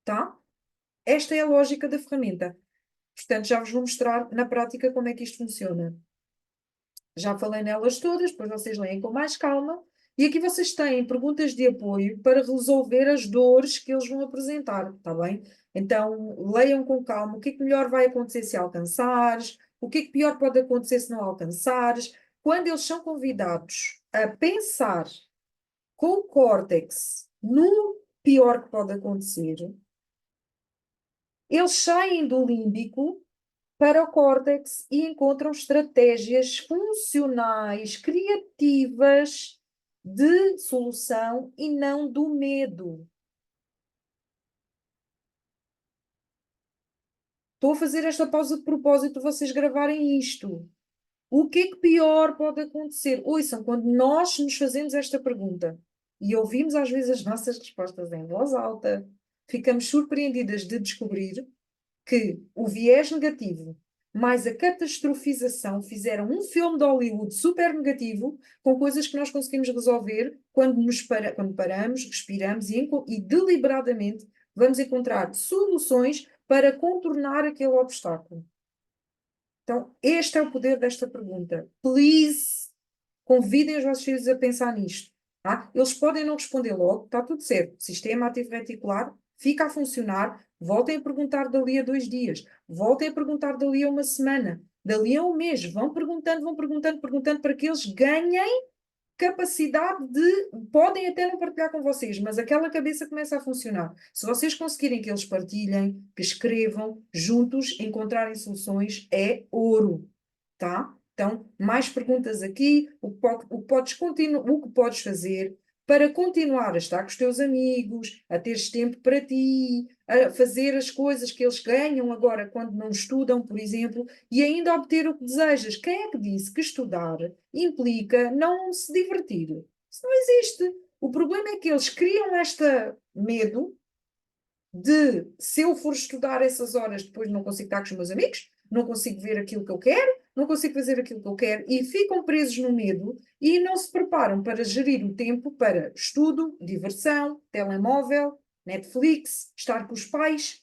S1: tá? Esta é a lógica da ferramenta. Portanto, já vos vou mostrar na prática como é que isto funciona. Já falei nelas todas, depois vocês leem com mais calma. E aqui vocês têm perguntas de apoio para resolver as dores que eles vão apresentar, tá bem? Então, leiam com calma o que é que melhor vai acontecer se alcançares, o que é que pior pode acontecer se não alcançares. Quando eles são convidados a pensar com o córtex no pior que pode acontecer, eles saem do límbico para o córtex e encontram estratégias funcionais, criativas de solução e não do medo. Estou a fazer esta pausa de propósito, vocês gravarem isto. O que é que pior pode acontecer? Ouçam, quando nós nos fazemos esta pergunta e ouvimos às vezes as nossas respostas em voz alta, ficamos surpreendidas de descobrir que o viés negativo mais a catastrofização fizeram um filme de Hollywood super negativo com coisas que nós conseguimos resolver quando paramos, respiramos e deliberadamente vamos encontrar soluções para contornar aquele obstáculo. Então, este é o poder desta pergunta. Please, convidem os vossos filhos a pensar nisto. Tá? Eles podem não responder logo, está tudo certo. Sistema ativo reticular fica a funcionar. Voltem a perguntar dali a 2 dias. Voltem a perguntar dali a uma semana. Dali a um mês. Vão perguntando, perguntando para que eles ganhem capacidade de. Podem até não partilhar com vocês, mas aquela cabeça começa a funcionar. Se vocês conseguirem que eles partilhem, que escrevam, juntos, encontrarem soluções, é ouro, tá? Então, mais perguntas aqui, o que podes fazer para continuar a estar com os teus amigos, a teres tempo para ti, a fazer as coisas que eles ganham agora quando não estudam, por exemplo, e ainda obter o que desejas. Quem é que disse que estudar implica não se divertir? Isso não existe. O problema é que eles criam este medo de, se eu for estudar essas horas, depois não consigo estar com os meus amigos, não consigo ver aquilo que eu quero, não consigo fazer aquilo que eu quero, e ficam presos no medo e não se preparam para gerir o tempo para estudo, diversão, telemóvel, Netflix, estar com os pais.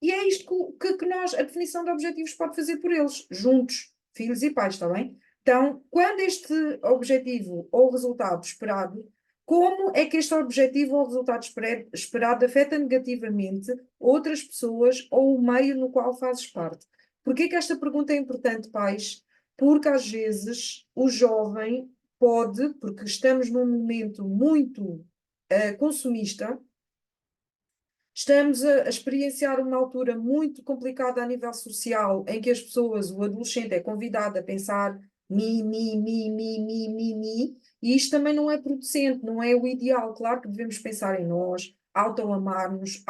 S1: E é isto que nós, a definição de objetivos pode fazer por eles, juntos, filhos e pais, está bem? Então, quando este objetivo ou resultado esperado, como é que este objetivo ou resultado esperado afeta negativamente outras pessoas ou o meio no qual fazes parte? Porquê que esta pergunta é importante, pais? Porque às vezes o jovem pode, porque estamos num momento muito consumista. Estamos a experienciar uma altura muito complicada a nível social, em que as pessoas, o adolescente é convidado a pensar mi, e isto também não é producente, não é o ideal. Claro que devemos pensar em nós, auto-amar-nos,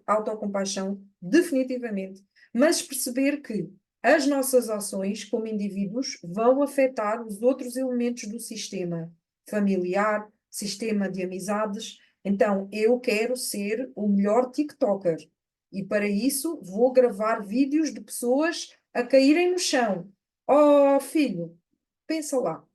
S1: autocompaixão, definitivamente, mas perceber que as nossas ações como indivíduos vão afetar os outros elementos do sistema familiar, sistema de amizades. Então, eu quero ser o melhor TikToker. E para isso vou gravar vídeos de pessoas a caírem no chão. Oh, filho, pensa lá.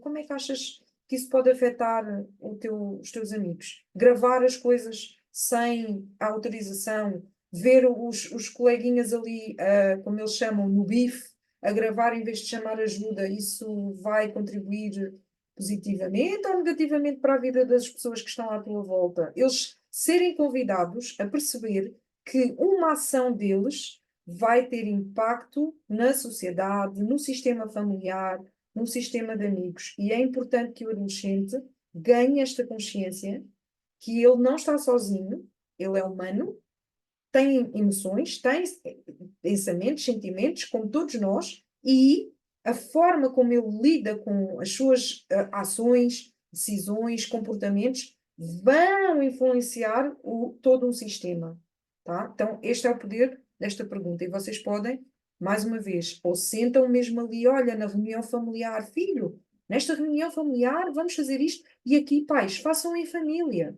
S1: Como é que achas que isso pode afetar os teus amigos? Gravar as coisas sem autorização, ver os coleguinhas ali, como eles chamam, no bife, a gravar em vez de chamar ajuda, isso vai contribuir positivamente ou negativamente para a vida das pessoas que estão à tua volta? Eles serem convidados a perceber que uma ação deles vai ter impacto na sociedade, no sistema familiar, no sistema de amigos. E é importante que o adolescente ganhe esta consciência que ele não está sozinho, ele é humano, tem emoções, tem pensamentos, sentimentos, como todos nós, e a forma como ele lida com as suas ações, decisões, comportamentos vão influenciar todo um sistema. Tá? Então, este é o poder desta pergunta. E vocês podem, mais uma vez, ou sentam mesmo ali, olha, na reunião familiar, filho, nesta reunião familiar vamos fazer isto, e aqui, pais, façam em família.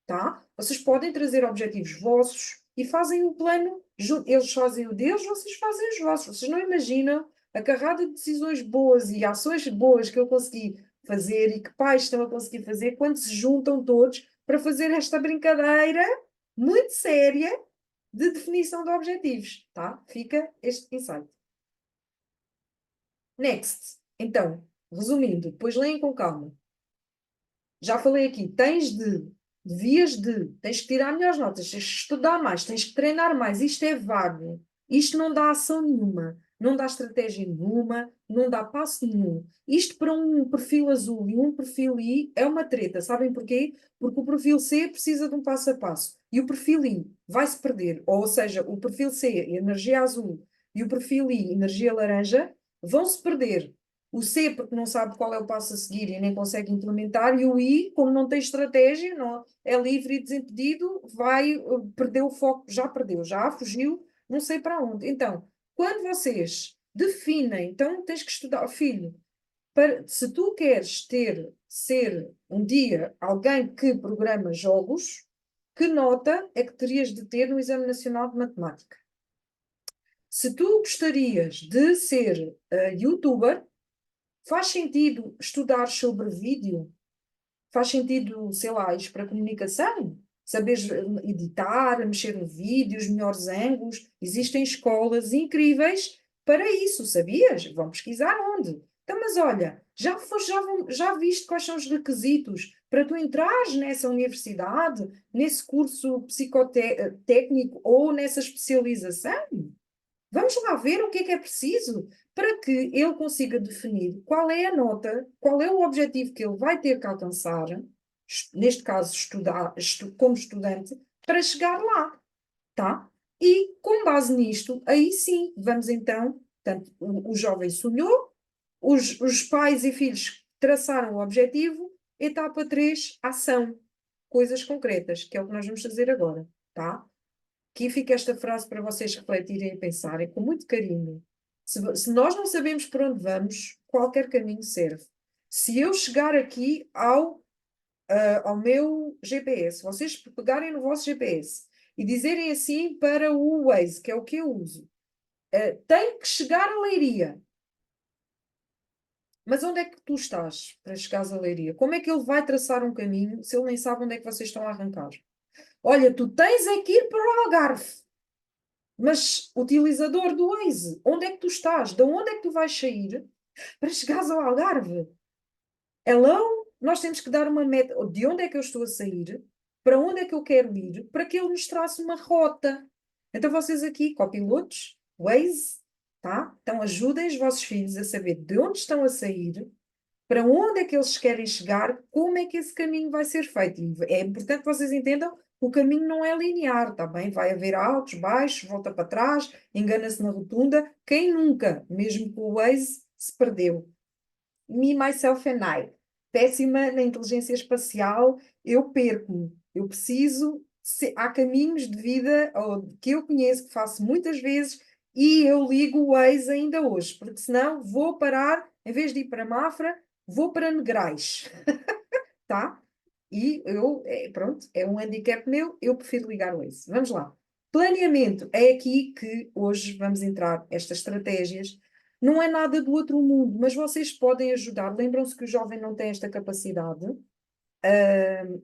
S1: Tá? Vocês podem trazer objetivos vossos e fazem um plano, eles fazem o deles, vocês fazem os vossos. Vocês não imaginam a carrada de decisões boas e ações boas que eu consegui fazer e que pais estão a conseguir fazer quando se juntam todos para fazer esta brincadeira muito séria de definição de objetivos, tá? Fica este insight. Next. Então, resumindo, depois leem com calma. Já falei aqui, tens que tirar melhores notas, tens que estudar mais, tens que treinar mais. Isto é vago. Isto não dá ação nenhuma, não dá estratégia nenhuma, não dá passo nenhum. Isto para um perfil azul e um perfil I é uma treta. Sabem porquê? Porque o perfil C precisa de um passo a passo e o perfil I vai-se perder. Ou seja, o perfil C, energia azul, e o perfil I, energia laranja, vão-se perder. O C, porque não sabe qual é o passo a seguir e nem consegue implementar, e o I, como não tem estratégia, não, é livre e desimpedido, vai perder o foco, já perdeu, já fugiu, não sei para onde. Então, quando vocês definem, então tens que estudar, filho, se tu queres ser um dia alguém que programa jogos, que nota é que terias de ter no Exame Nacional de Matemática. Se tu gostarias de ser youtuber, faz sentido estudar sobre vídeo? Faz sentido, sei lá, isto para comunicação? Saberes editar, mexer no vídeo, os melhores ângulos. Existem escolas incríveis para isso, sabias? Vão pesquisar onde? Então, mas olha, já viste quais são os requisitos para tu entrares nessa universidade, nesse curso psicotécnico ou nessa especialização? Vamos lá ver o que é preciso para que ele consiga definir qual é a nota, qual é o objetivo que ele vai ter que alcançar, neste caso estudar, como estudante, para chegar lá, tá? E com base nisto, aí sim, vamos então, portanto, o jovem sonhou, os pais e filhos traçaram o objetivo, etapa 3, ação, coisas concretas, que é o que nós vamos fazer agora, tá? Aqui fica esta frase para vocês refletirem e pensarem com muito carinho. Se nós não sabemos por onde vamos, qualquer caminho serve. Se eu chegar aqui ao meu GPS, vocês pegarem no vosso GPS e dizerem assim para o Waze, que é o que eu uso, tem que chegar a Leiria. Mas onde é que tu estás para chegares a Leiria? Como é que ele vai traçar um caminho se ele nem sabe onde é que vocês estão a arrancar? Olha, tu tens é que ir para o Algarve. Mas, utilizador do Waze, onde é que tu estás? De onde é que tu vais sair para chegares ao Algarve? Hello? Nós temos que dar uma meta. De onde é que eu estou a sair? Para onde é que eu quero ir? Para que ele nos trace uma rota. Então, vocês aqui, copilotos, Waze, tá? Então, ajudem os vossos filhos a saber de onde estão a sair, para onde é que eles querem chegar, como é que esse caminho vai ser feito. E é importante que vocês entendam que o caminho não é linear, tá bem? Vai haver altos, baixos, volta para trás, engana-se na rotunda. Quem nunca, mesmo com o Waze, se perdeu? Me, myself and I. Péssima na inteligência espacial, eu perco-me. Eu preciso. Há caminhos de vida que eu conheço, que faço muitas vezes, e eu ligo o Waze ainda hoje, porque senão vou parar, em vez de ir para Mafra, vou para Negrais, tá? E pronto, é um handicap meu, eu prefiro ligar o Waze. Vamos lá. Planeamento, é aqui que hoje vamos entrar estas estratégias. Não é nada do outro mundo, mas vocês podem ajudar. Lembram-se que o jovem não tem esta capacidade.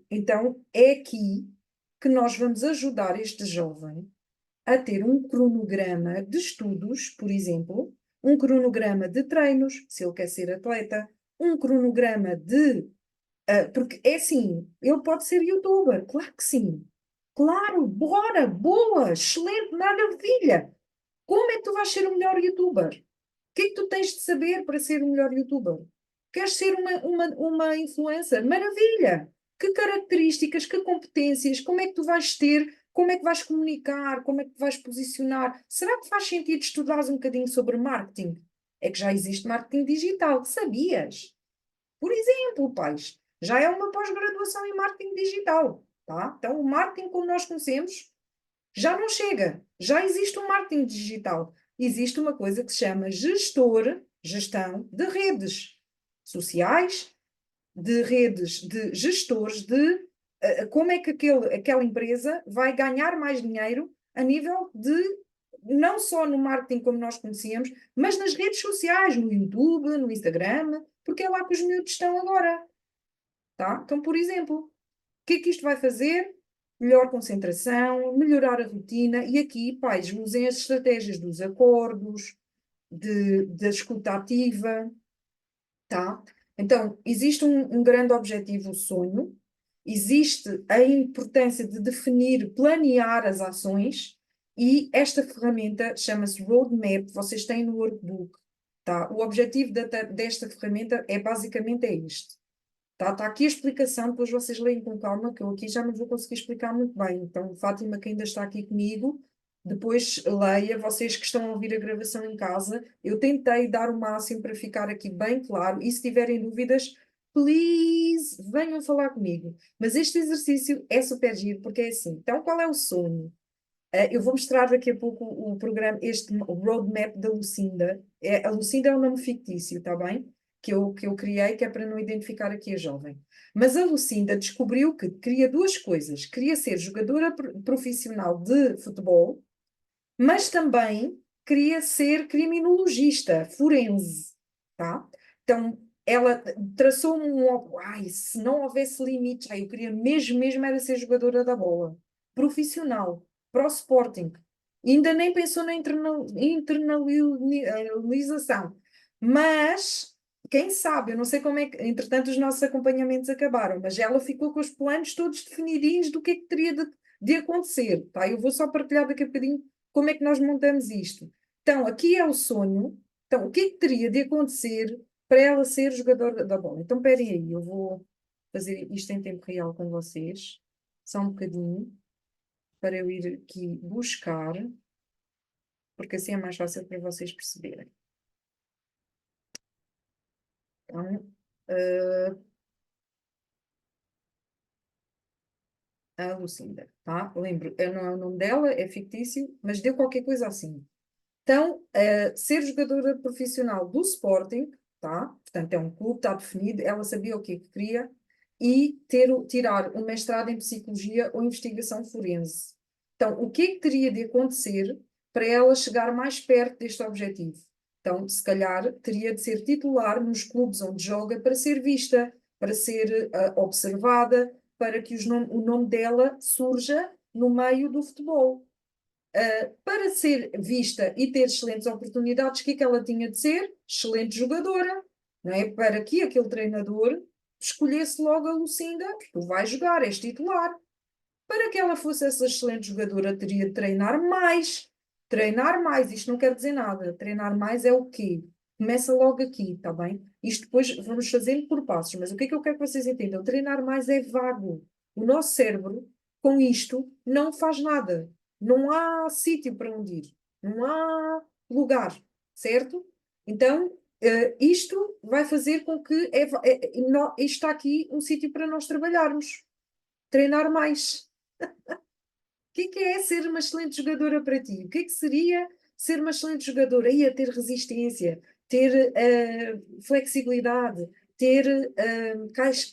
S1: Então, é aqui que nós vamos ajudar este jovem a ter um cronograma de estudos, por exemplo, um cronograma de treinos, se ele quer ser atleta, um cronograma de porque é assim, ele pode ser youtuber, claro que sim. Claro, bora, boa, excelente, maravilha. Como é que tu vais ser o melhor youtuber? O que é que tu tens de saber para ser o melhor youtuber? Queres ser uma influencer? Maravilha! Que características, que competências, como é que tu vais ter, como é que vais comunicar, como é que te vais posicionar? Será que faz sentido estudares um bocadinho sobre marketing? É que já existe marketing digital, sabias? Por exemplo, pais, já é uma pós-graduação em marketing digital, tá? Então, o marketing como nós conhecemos já não chega. Já existe um marketing digital. Existe uma coisa que se chama gestão de redes sociais, de redes de gestores de como é que aquela empresa vai ganhar mais dinheiro a nível de não só no marketing como nós conhecíamos, mas nas redes sociais, no YouTube, no Instagram, porque é lá que os miúdos estão agora, tá? Então, por exemplo, o que é que isto vai fazer? Melhor concentração, melhorar a rotina, e aqui, pais, usem as estratégias dos acordos, da escuta ativa, tá? Então, existe um grande objetivo, o sonho, existe a importância de definir, planear as ações, e esta ferramenta chama-se Roadmap, vocês têm no workbook, tá? O objetivo desta ferramenta é basicamente este. Tá aqui a explicação, depois vocês leem com calma, que eu aqui já não vou conseguir explicar muito bem. Então, Fátima, que ainda está aqui comigo, depois leia, vocês que estão a ouvir a gravação em casa, eu tentei dar o máximo para ficar aqui bem claro, e se tiverem dúvidas, please, venham falar comigo. Mas este exercício é super giro, porque é assim, então qual é o sonho? Eu vou mostrar daqui a pouco o programa, o roadmap da Lucinda. A Lucinda é um nome fictício, está bem? que eu criei, que é para não identificar aqui a jovem. Mas a Lucinda descobriu que queria duas coisas. Queria ser jogadora profissional de futebol, mas também queria ser criminologista, forense, tá? Então, ela traçou ai, se não houvesse limites, ai, eu queria mesmo era ser jogadora da bola, profissional, para o Sporting. E ainda nem pensou na internalização. Mas, quem sabe, eu não sei como é que, entretanto, os nossos acompanhamentos acabaram, mas ela ficou com os planos todos definidinhos do que é que teria de acontecer, tá? Eu vou só partilhar daqui a bocadinho como é que nós montamos isto? Então, aqui é o sonho. Então, o que é que teria de acontecer para ela ser jogadora da bola? Então, esperem aí, eu vou fazer isto em tempo real com vocês. Só um bocadinho, para eu ir aqui buscar, porque assim é mais fácil para vocês perceberem. Então, a Lucinda, tá? Lembro, não é o nome dela, é fictício, mas deu qualquer coisa assim. Então, ser jogadora profissional do Sporting, tá? Portanto, é um clube, está definido, ela sabia o que é que queria, e tirar um mestrado em Psicologia ou Investigação Forense. Então, o que é que teria de acontecer para ela chegar mais perto deste objetivo? Então, se calhar, teria de ser titular nos clubes onde joga para ser vista, para ser observada, para que o nome dela surja no meio do futebol. Para ser vista e ter excelentes oportunidades, o que é que ela tinha de ser? Excelente jogadora, não é? Para que aquele treinador escolhesse logo a Lucinda, tu vais jogar, és titular. Para que ela fosse essa excelente jogadora, teria de treinar mais. Treinar mais, isto não quer dizer nada. Treinar mais é o quê? Começa logo aqui, está bem? Isto depois vamos fazendo por passos, mas o que é que eu quero que vocês entendam? Treinar mais é vago. O nosso cérebro, com isto, não faz nada. Não há sítio para onde ir. Não há lugar, certo? Então, isto vai fazer com que isto está aqui um sítio para nós trabalharmos. Treinar mais. Que é ser uma excelente jogadora para ti? O que é que seria ser uma excelente jogadora? Ia ter resistência, ter flexibilidade, ter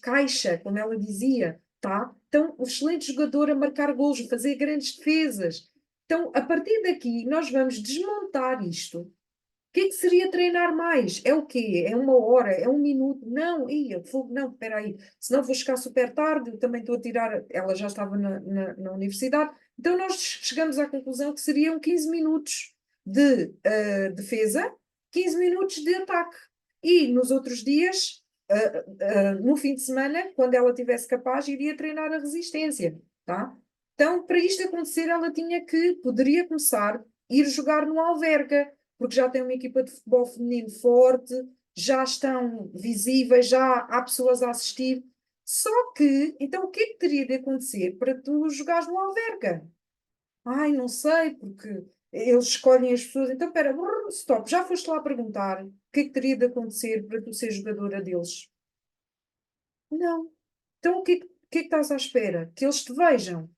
S1: caixa, como ela dizia, tá? Então, o excelente jogador a marcar gols, a fazer grandes defesas. Então, a partir daqui, nós vamos desmontar isto. O que é que seria treinar mais? É o quê? É uma hora? É um minuto? Não, não, espera aí. Senão vou chegar super tarde, eu também estou a tirar. Ela já estava na universidade. Então nós chegamos à conclusão que seriam 15 minutos de defesa, 15 minutos de ataque. E nos outros dias, no fim de semana, quando ela tivesse capaz, iria treinar a resistência, tá? Então, para isto acontecer, poderia começar a ir jogar no Alverca, porque já tem uma equipa de futebol feminino forte, já estão visíveis, já há pessoas a assistir. Só que, então, o que é que teria de acontecer para tu jogares no Alverca? Ai, não sei, porque eles escolhem as pessoas. Então, espera, stop, já foste lá perguntar o que é que teria de acontecer para tu ser jogadora deles? Não. Então, o que é que estás à espera? Que eles te vejam?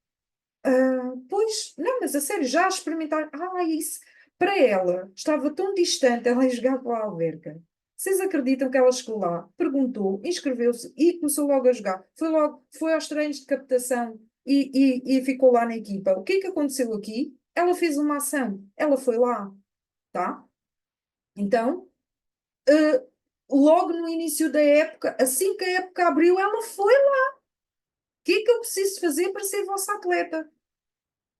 S1: Pois, não, mas a sério, já experimentar. Isso para ela estava tão distante ela ir jogar com a Alverca. Vocês acreditam que ela chegou lá, perguntou, inscreveu-se e começou logo a jogar? Foi aos treinos de captação e ficou lá na equipa. O que é que aconteceu aqui? Ela fez uma ação, ela foi lá, tá? Então, uh, logo no início da época, assim que a época abriu, ela foi lá. O que é que eu preciso fazer para ser vossa atleta?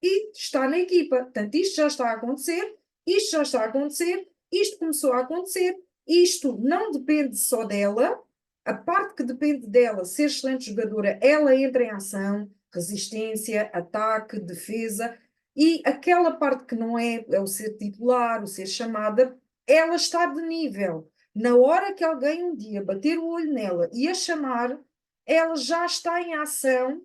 S1: E está na equipa. Portanto, isto já está a acontecer, isto já está a acontecer, isto começou a acontecer, isto não depende só dela, a parte que depende dela, ser excelente jogadora, ela entra em ação, resistência, ataque, defesa, e aquela parte que não é o ser titular, o ser chamada, ela está de nível. Na hora que alguém um dia bater o olho nela e a chamar, ela já está em ação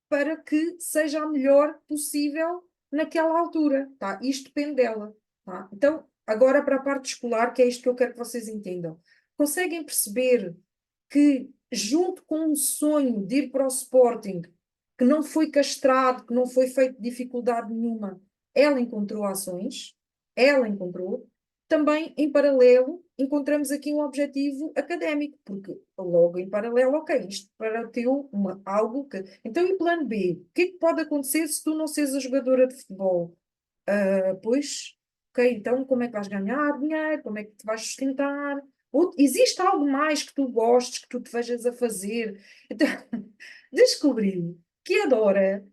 S1: para que seja a melhor possível naquela altura, tá? Isto depende dela, tá? Então, agora para a parte escolar, que é isto que eu quero que vocês entendam. Conseguem perceber que, junto com o sonho de ir para o Sporting, que não foi castrado, que não foi feito dificuldade nenhuma, ela encontrou ações, ela encontrou, também em paralelo, encontramos aqui um objetivo académico, porque logo em paralelo, ok, isto para o teu algo que. Então, e plano B? O que é que pode acontecer se tu não seres a jogadora de futebol? Pois, ok, então como é que vais ganhar dinheiro? Como é que te vais sustentar? Existe algo mais que tu gostes, que tu te vejas a fazer? Então, descobri que adora,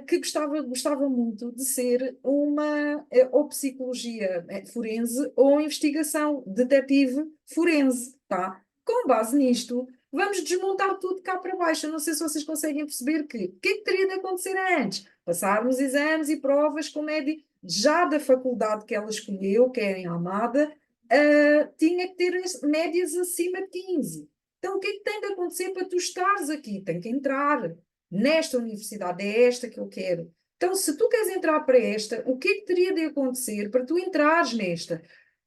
S1: que gostava muito de ser uma, ou psicologia forense ou investigação, detetive forense, tá? Com base nisto, vamos desmontar tudo cá para baixo. Eu não sei se vocês conseguem perceber que o que é que teria de acontecer antes? Passarmos exames e provas com média já da faculdade que ela escolheu, que é em Almada, tinha que ter médias acima de 15. Então, o que é que tem de acontecer para tu estares aqui? Tem que entrar nesta universidade, é esta que eu quero. Então, se tu queres entrar para esta, o que é que teria de acontecer para tu entrares nesta?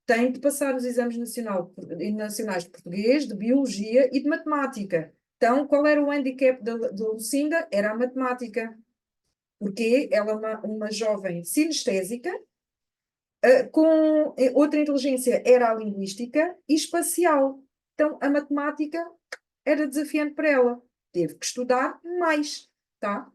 S1: Tem de passar os exames nacionais de português, de biologia e de matemática. Então, qual era o handicap da Lucinda? Era a matemática, porque ela é uma jovem sinestésica, com outra inteligência era a linguística e espacial. Então, a matemática era desafiante para ela. Teve que estudar mais, tá?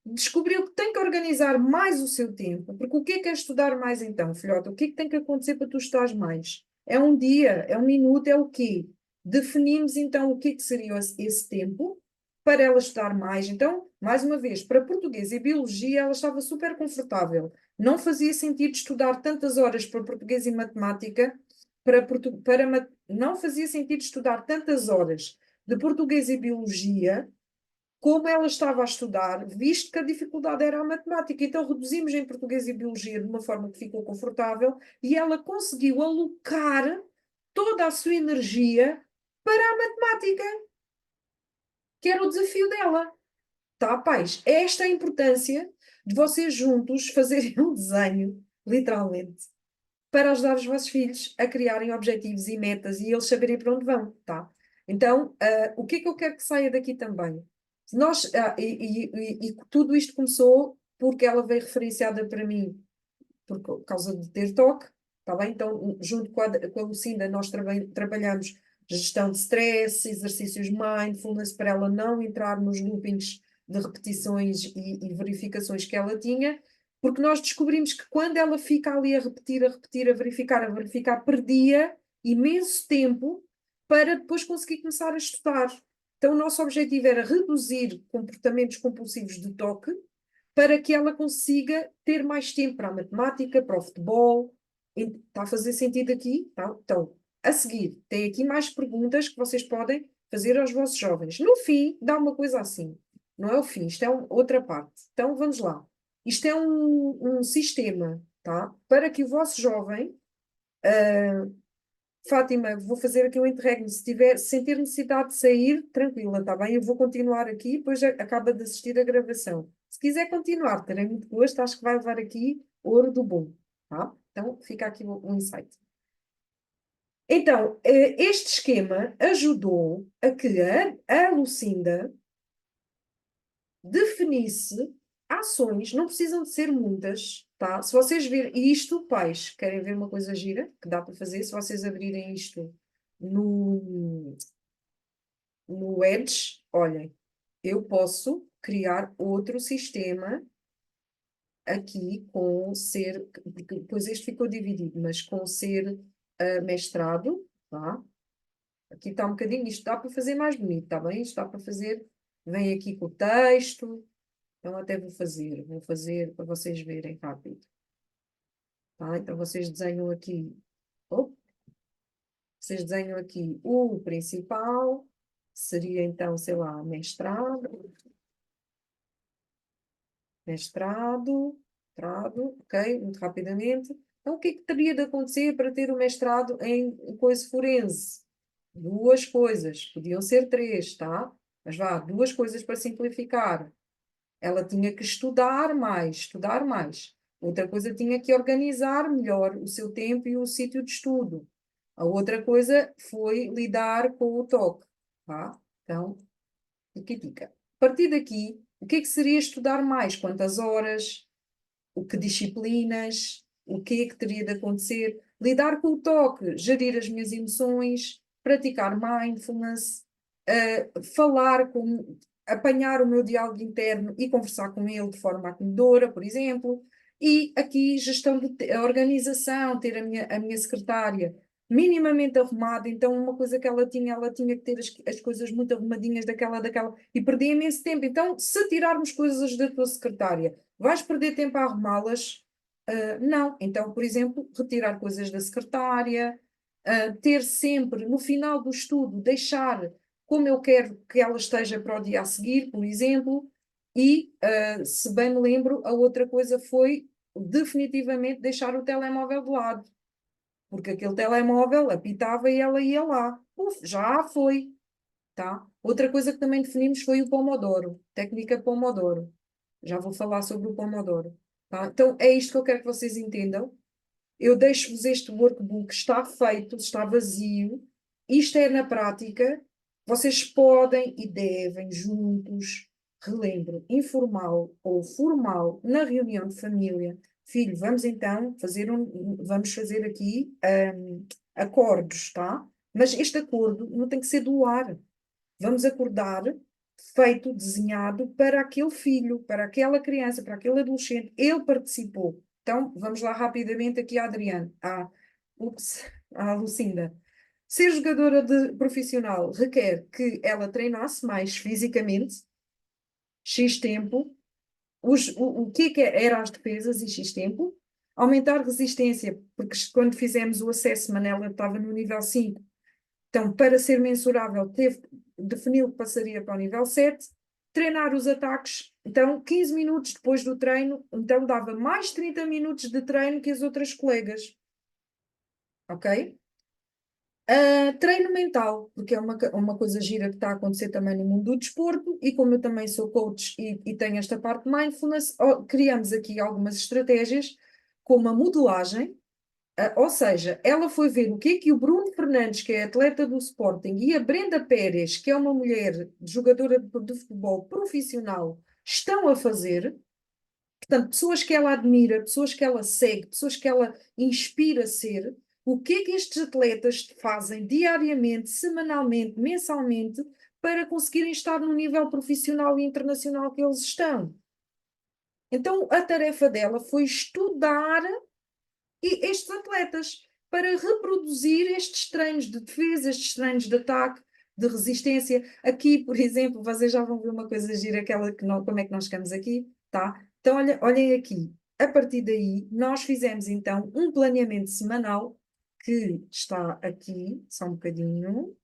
S1: Descobriu que tem que organizar mais o seu tempo, porque o que é estudar mais então, filhota? O que é que tem que acontecer para tu estudares mais? É um dia, é um minuto, é o quê? Definimos então o que é que seria esse tempo para ela estudar mais. Então, mais uma vez, para português e biologia, ela estava super confortável. Não fazia sentido estudar tantas horas para português e matemática, não fazia sentido estudar tantas horas de português e biologia como ela estava a estudar, visto que a dificuldade era a matemática. Então reduzimos em português e biologia de uma forma que ficou confortável e ela conseguiu alocar toda a sua energia para a matemática, que era o desafio dela. Tá, pais? Esta é a importância de vocês juntos fazerem um desenho, literalmente, para ajudar os vossos filhos a criarem objetivos e metas e eles saberem para onde vão, tá? Então, o que é que eu quero que saia daqui também? E tudo isto começou porque ela veio referenciada para mim por causa de ter toque, tá bem? Então, junto com a Lucinda, nós trabalhamos gestão de stress, exercícios mindfulness, para ela não entrar nos loopings de repetições e verificações que ela tinha, porque nós descobrimos que quando ela fica ali a repetir, a verificar, perdia imenso tempo para depois conseguir começar a estudar. Então, o nosso objetivo era reduzir comportamentos compulsivos de toque para que ela consiga ter mais tempo para a matemática, para o futebol. Está a fazer sentido aqui? Tá? Então, a seguir, tem aqui mais perguntas que vocês podem fazer aos vossos jovens. No fim, dá uma coisa assim. Não é o fim, isto é outra parte. Então, vamos lá. Isto é um sistema, tá? Para que o vosso jovem, Fátima, vou fazer aqui um interregno. Se sentir necessidade de sair, tranquila, está bem? Eu vou continuar aqui, depois acaba de assistir a gravação. Se quiser continuar, terei muito gosto, acho que vai levar aqui ouro do bom, tá? Então, fica aqui um insight. Então, este esquema ajudou a que a Lucinda definisse ações, não precisam de ser muitas, tá? Se vocês virem isto, pais, querem ver uma coisa gira que dá para fazer, se vocês abrirem isto no, no Edge, olhem, eu posso criar outro sistema aqui com ser, porque depois este ficou dividido, mas com ser mestrado, tá? Aqui está um bocadinho, isto dá para fazer mais bonito, está bem? Isto dá para fazer, vem aqui com o texto, então até vou fazer para vocês verem rápido, tá? Então vocês desenham aqui, oh, vocês desenham aqui o principal, seria então, sei lá, mestrado, ok, muito rapidamente. Então, o que é que teria de acontecer para ter o mestrado em coisa forense? Duas coisas, podiam ser três, tá? Mas vá, duas coisas para simplificar. Ela tinha que estudar mais, estudar mais. Outra coisa, tinha que organizar melhor o seu tempo e o sítio de estudo. A outra coisa foi lidar com o toque, tá? Então, tica-tica. A partir daqui, o que é que seria estudar mais? Quantas horas? O que disciplinas? O que é que teria de acontecer? lidar com o toque, gerir as minhas emoções, praticar mindfulness, falar com, apanhar o meu diálogo interno e conversar com ele de forma acolhedora, por exemplo. E aqui gestão de a organização, ter a minha secretária minimamente arrumada, então uma coisa que ela tinha que ter as coisas muito arrumadinhas daquela, e perdia imenso tempo. Então, se tirarmos coisas da tua secretária, vais perder tempo a arrumá-las? Não. Então, por exemplo, retirar coisas da secretária, ter sempre, no final do estudo, deixar como eu quero que ela esteja para o dia a seguir, por exemplo, e, se bem me lembro, a outra coisa foi definitivamente deixar o telemóvel de lado, porque aquele telemóvel apitava e ela ia lá. Uf, já foi, tá? Outra coisa que também definimos foi o Pomodoro, técnica Pomodoro. Já vou falar sobre o Pomodoro, tá? Então é isto que eu quero que vocês entendam. Eu deixo-vos este workbook, está feito, está vazio. Isto é na prática. Vocês podem e devem juntos, relembro, informal ou formal, na reunião de família. Filho, vamos então vamos fazer aqui acordos, tá? Mas este acordo não tem que ser do ar. Vamos acordar feito, desenhado para aquele filho, para aquela criança, para aquele adolescente. Ele participou. Então, vamos lá rapidamente aqui à Adriana, ups, à Lucinda. Ser jogadora de profissional requer que ela treinasse mais fisicamente, X tempo. O que era as defesas e X tempo? Aumentar resistência, porque quando fizemos o assessment, ela estava no nível 5. Então, para ser mensurável, definiu que passaria para o nível 7. Treinar os ataques, então 15 minutos depois do treino, então dava mais 30 minutos de treino que as outras colegas. Ok? Treino mental, porque é uma coisa gira que está a acontecer também no mundo do desporto, e como eu também sou coach e tenho esta parte de mindfulness, criamos aqui algumas estratégias, como a modelagem. Ou seja, ela foi ver o que é que o Bruno Fernandes, que é atleta do Sporting, e a Brenda Pérez, que é uma mulher jogadora de futebol profissional, estão a fazer. Portanto, pessoas que ela admira, pessoas que ela segue, pessoas que ela inspira a ser. O que é que estes atletas fazem diariamente, semanalmente, mensalmente, para conseguirem estar no nível profissional e internacional que eles estão? Então, a tarefa dela foi estudar estes atletas para reproduzir estes treinos de defesa, estes treinos de ataque, de resistência. Aqui, por exemplo, vocês já vão ver uma coisa gira, aquela que não, como é que nós chegamos aqui, tá? Então, olhem aqui. A partir daí, nós fizemos então um planeamento semanal que está aqui, só um bocadinho,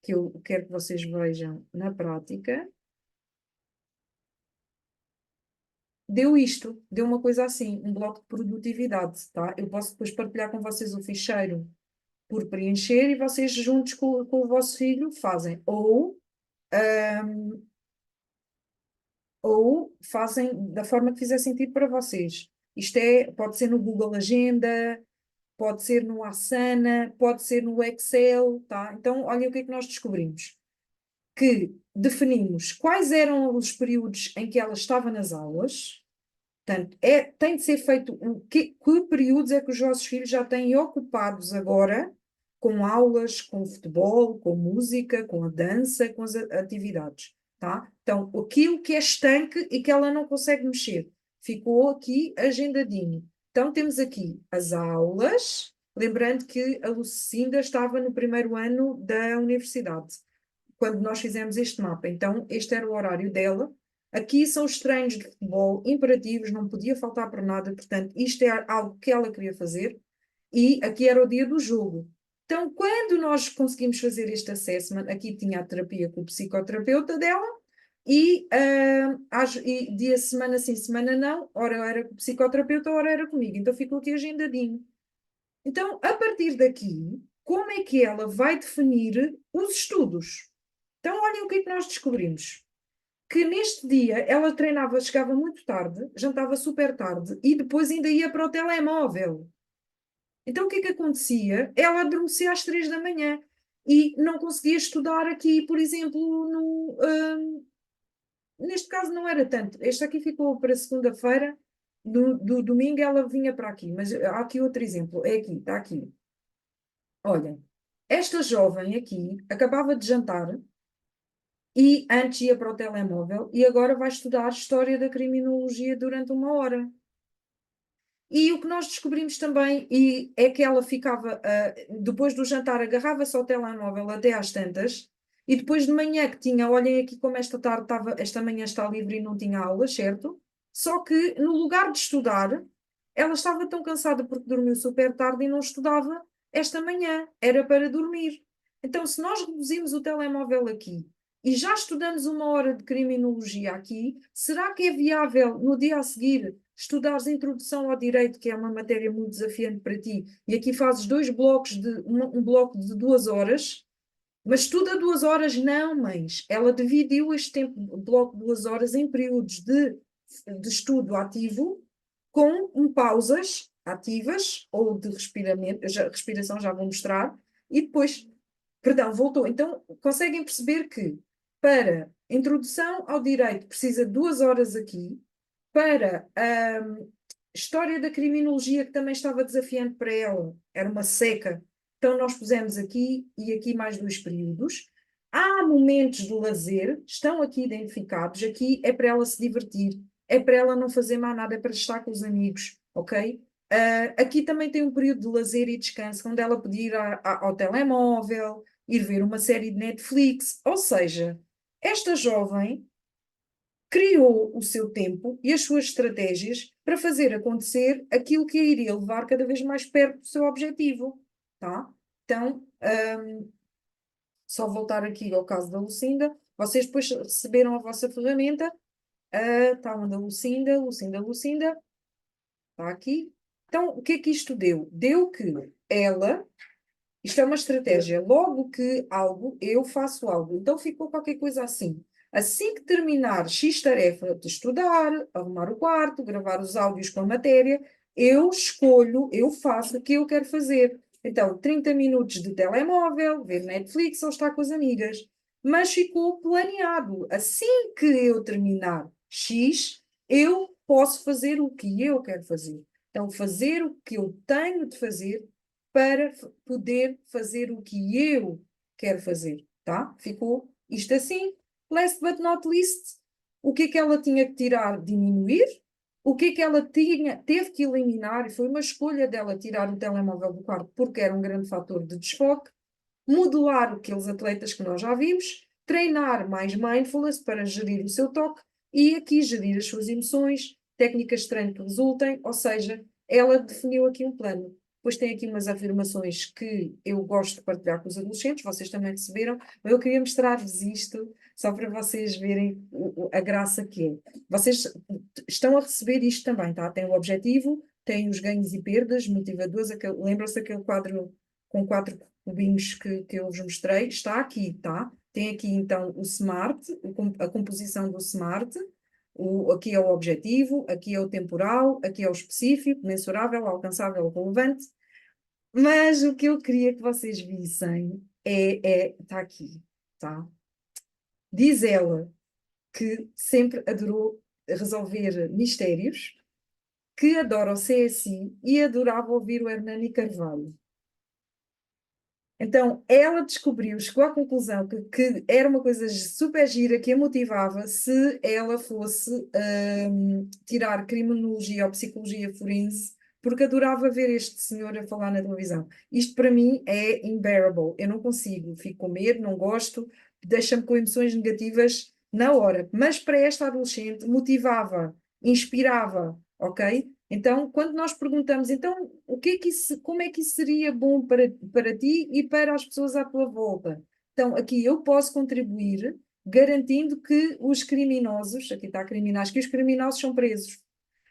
S1: que eu quero que vocês vejam na prática. Deu isto, deu uma coisa assim, um bloco de produtividade, tá? Eu posso depois partilhar com vocês o ficheiro por preencher e vocês juntos com o vosso filho fazem. Ou fazem da forma que fizer sentido para vocês. Isto pode ser no Google Agenda, pode ser no Asana, pode ser no Excel, tá? Então, olha o que é que nós descobrimos. Que definimos quais eram os períodos em que ela estava nas aulas. Portanto, tem de ser feito que períodos é que os vossos filhos já têm ocupados agora com aulas, com futebol, com música, com a dança, com as atividades, tá? Então, aquilo que é estanque e que ela não consegue mexer, ficou aqui agendadinho. Então, temos aqui as aulas, lembrando que a Lucinda estava no primeiro ano da universidade, quando nós fizemos este mapa. Então, este era o horário dela. Aqui são os treinos de futebol imperativos, não podia faltar para nada, portanto, isto é algo que ela queria fazer. E aqui era o dia do jogo. Então, quando nós conseguimos fazer este assessment, aqui tinha a terapia com o psicoterapeuta dela, e dia semana sim, semana não, ora era com o psicoterapeuta, ora era comigo. Então ficou aqui agendadinho. Então, a partir daqui, como é que ela vai definir os estudos? Então, olhem o que é que nós descobrimos. Que neste dia ela treinava, chegava muito tarde, jantava super tarde e depois ainda ia para o telemóvel. Então, o que é que acontecia? Ela adormecia às 3 da manhã e não conseguia estudar aqui, por exemplo, neste caso não era tanto. Este aqui ficou para segunda-feira, do domingo ela vinha para aqui, mas há aqui outro exemplo, é aqui, está aqui. Olha, esta jovem aqui acabava de jantar e antes ia para o telemóvel e agora vai estudar História da Criminologia durante 1 hora. E o que nós descobrimos também é que ela ficava, depois do jantar, agarrava-se ao telemóvel até às tantas, e depois de manhã que tinha, olhem aqui como esta tarde estava, esta manhã está livre e não tinha aulas, certo? Só que no lugar de estudar, ela estava tão cansada porque dormiu super tarde e não estudava esta manhã, era para dormir. Então, se nós reduzimos o telemóvel aqui e já estudamos 1 hora de criminologia aqui, será que é viável no dia a seguir estudares a introdução ao direito, que é uma matéria muito desafiante para ti, e aqui fazes dois blocos um bloco de 2 horas, mas estuda 2 horas? Não, mães. Ela dividiu este tempo, bloco de 2 horas, em períodos de estudo ativo, com pausas ativas ou de respiração, já vou mostrar, e depois, perdão, voltou. Então, conseguem perceber que para introdução ao direito precisa de 2 horas aqui, para a história da criminologia, que também estava desafiante para ela, era uma seca, então nós pusemos aqui e aqui mais 2 períodos. Há momentos de lazer, estão aqui identificados, aqui é para ela se divertir, é para ela não fazer mais nada, é para estar com os amigos, ok? Aqui também tem um período de lazer e descanso, onde ela podia ir ao telemóvel, ir ver uma série de Netflix, ou seja, esta jovem criou o seu tempo e as suas estratégias para fazer acontecer aquilo que a iria levar cada vez mais perto do seu objetivo, tá? Então, só voltar aqui ao caso da Lucinda, vocês depois receberam a vossa ferramenta, está onde a Lucinda, Lucinda, está aqui. Então, o que é que isto deu? Deu que ela, isto é uma estratégia, logo que algo, eu faço algo, então ficou qualquer coisa assim. Assim que terminar X tarefa de estudar, arrumar o quarto, gravar os áudios com a matéria, eu escolho, eu faço o que eu quero fazer. Então, 30 minutos de telemóvel, ver Netflix ou estar com as amigas. Mas ficou planeado. Assim que eu terminar X, eu posso fazer o que eu quero fazer. Então, fazer o que eu tenho de fazer para poder fazer o que eu quero fazer, tá? Ficou isto assim. Last but not least, o que é que ela tinha que tirar, diminuir? O que é que ela teve que eliminar? E foi uma escolha dela tirar o telemóvel do quarto, porque era um grande fator de desfoque. Modelar aqueles atletas que nós já vimos, treinar mais mindfulness para gerir o seu toque e aqui gerir as suas emoções, técnicas de treino que resultem, ou seja, ela definiu aqui um plano. Depois tem aqui umas afirmações que eu gosto de partilhar com os adolescentes, vocês também receberam, mas eu queria mostrar-vos isto só para vocês verem a graça que é. Vocês estão a receber isto também, tá? Tem o objetivo, tem os ganhos e perdas, motivadores, lembram-se daquele quadro com 4 cubinhos que eu vos mostrei? Está aqui, tá? Tem aqui então o SMART, a composição do SMART, aqui é o objetivo, aqui é o temporal, aqui é o específico, mensurável, alcançável, relevante. Mas o que eu queria que vocês vissem está aqui, tá? Diz ela que sempre adorou resolver mistérios, que adora o CSI e adorava ouvir o Hernani Carvalho. Então, ela descobriu, chegou à conclusão que era uma coisa super gira que a motivava se ela fosse tirar criminologia ou psicologia forense, porque adorava ver este senhor a falar na televisão. Isto para mim é unbearable. Eu não consigo, fico com medo, não gosto, deixa-me com emoções negativas na hora. Mas para esta adolescente motivava, inspirava, ok? Então, quando nós perguntamos, então, como é que isso seria bom para ti e para as pessoas à tua volta? Então, aqui eu posso contribuir garantindo que os criminosos, aqui está criminais, que os criminosos são presos.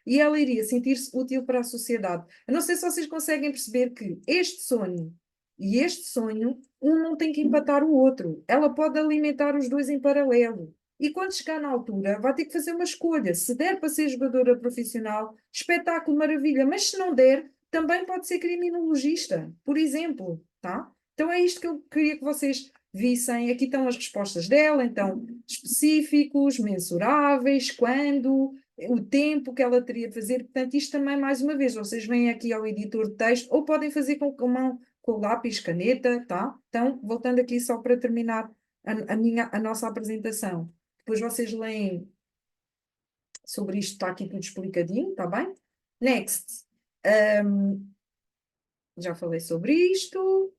S1: E ela iria sentir-se útil para a sociedade. Eu não sei se vocês conseguem perceber que este sonho e este sonho, um não tem que empatar o outro. Ela pode alimentar os dois em paralelo. E quando chegar na altura, vai ter que fazer uma escolha. Se der para ser jogadora profissional, espetáculo, maravilha. Mas se não der, também pode ser criminologista, por exemplo, tá? Então é isto que eu queria que vocês vissem. Aqui estão as respostas dela, então, específicos, mensuráveis, quando, o tempo que ela teria de fazer. Portanto, isto também, mais uma vez, vocês vêm aqui ao editor de texto ou podem fazer com mão, com lápis, caneta, tá? Então, voltando aqui só para terminar a nossa apresentação. Depois vocês leem sobre isto, está aqui tudo explicadinho, tá bem? Next. Um, já falei sobre isto.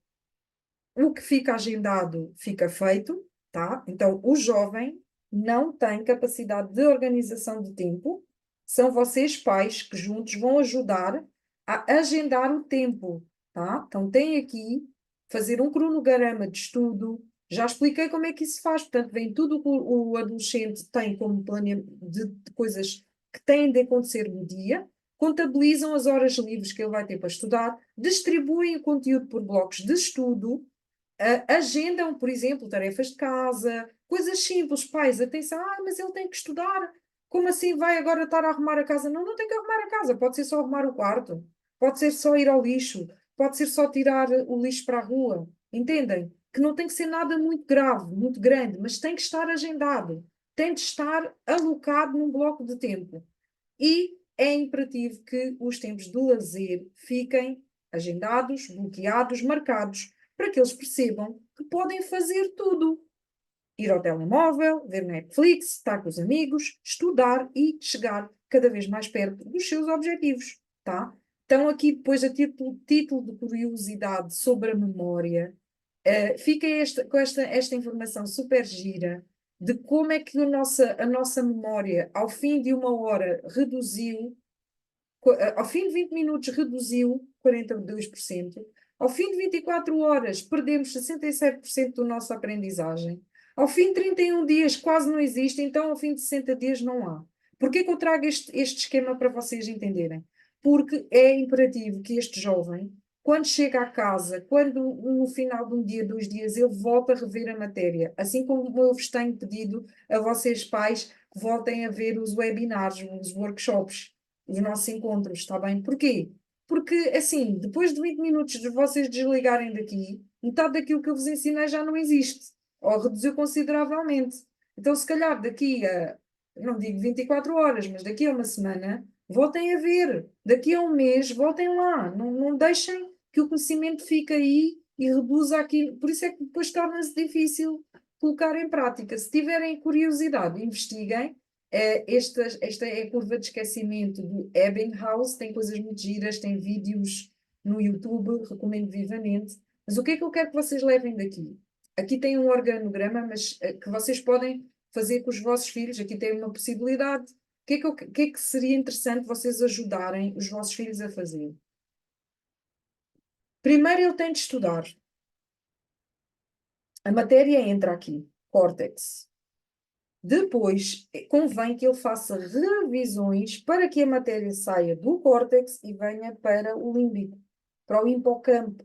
S1: O que fica agendado fica feito, tá? Então, o jovem não tem capacidade de organização de tempo. São vocês, pais, que juntos vão ajudar a agendar o tempo, tá? Então, tem aqui fazer um cronograma de estudo. Já expliquei como é que isso se faz. Portanto, vem tudo o que o adolescente tem como plano de coisas que têm de acontecer no dia, contabilizam as horas livres que ele vai ter para estudar, distribuem o conteúdo por blocos de estudo, agendam, por exemplo, tarefas de casa, coisas simples. Pais, atenção, mas ele tem que estudar. Como assim vai agora estar a arrumar a casa? Não, não tem que arrumar a casa, pode ser só arrumar o quarto, pode ser só ir ao lixo, pode ser só tirar o lixo para a rua. Entendem? Que não tem que ser nada muito grave, muito grande, mas tem que estar agendado, tem de estar alocado num bloco de tempo. E é imperativo que os tempos de lazer fiquem agendados, bloqueados, marcados, para que eles percebam que podem fazer tudo. Ir ao telemóvel, ver Netflix, estar com os amigos, estudar e chegar cada vez mais perto dos seus objetivos, tá? Então, aqui depois, a título de curiosidade sobre a memória, fica com esta informação super gira de como é que a nossa memória, ao fim de uma hora, reduziu, ao fim de 20 minutos, reduziu 42%, ao fim de 24 horas, perdemos 67% da nossa aprendizagem, ao fim de 31 dias, quase não existe, então ao fim de 60 dias, não há. Porquê que eu trago este esquema para vocês entenderem? Porque é imperativo que este jovem, quando chega a casa, quando no final de um dia, 2 dias, ele volta a rever a matéria, assim como eu vos tenho pedido a vocês, pais, que voltem a ver os webinars, os workshops, os nossos encontros, está bem? Porquê? Porque, assim, depois de 20 minutos de vocês desligarem daqui, metade daquilo que eu vos ensinei já não existe, ou reduziu consideravelmente. Então, se calhar daqui a, não digo 24 horas, mas daqui a uma semana, voltem a ver. Daqui a um mês, voltem lá. Não, não deixem que o conhecimento fique aí e reduza aquilo. Por isso é que depois torna-se difícil colocar em prática. Se tiverem curiosidade, investiguem. Esta é a curva de esquecimento do Ebbinghaus, tem coisas muito giras, tem vídeos no YouTube, recomendo vivamente. Mas o que é que eu quero que vocês levem daqui? Aqui tem um organograma, mas que vocês podem fazer com os vossos filhos, aqui tem uma possibilidade. O que é que seria interessante vocês ajudarem os vossos filhos a fazer? Primeiro ele tem de estudar. A matéria entra aqui, córtex. Depois, convém que ele faça revisões para que a matéria saia do córtex e venha para o límbico, para o hipocampo.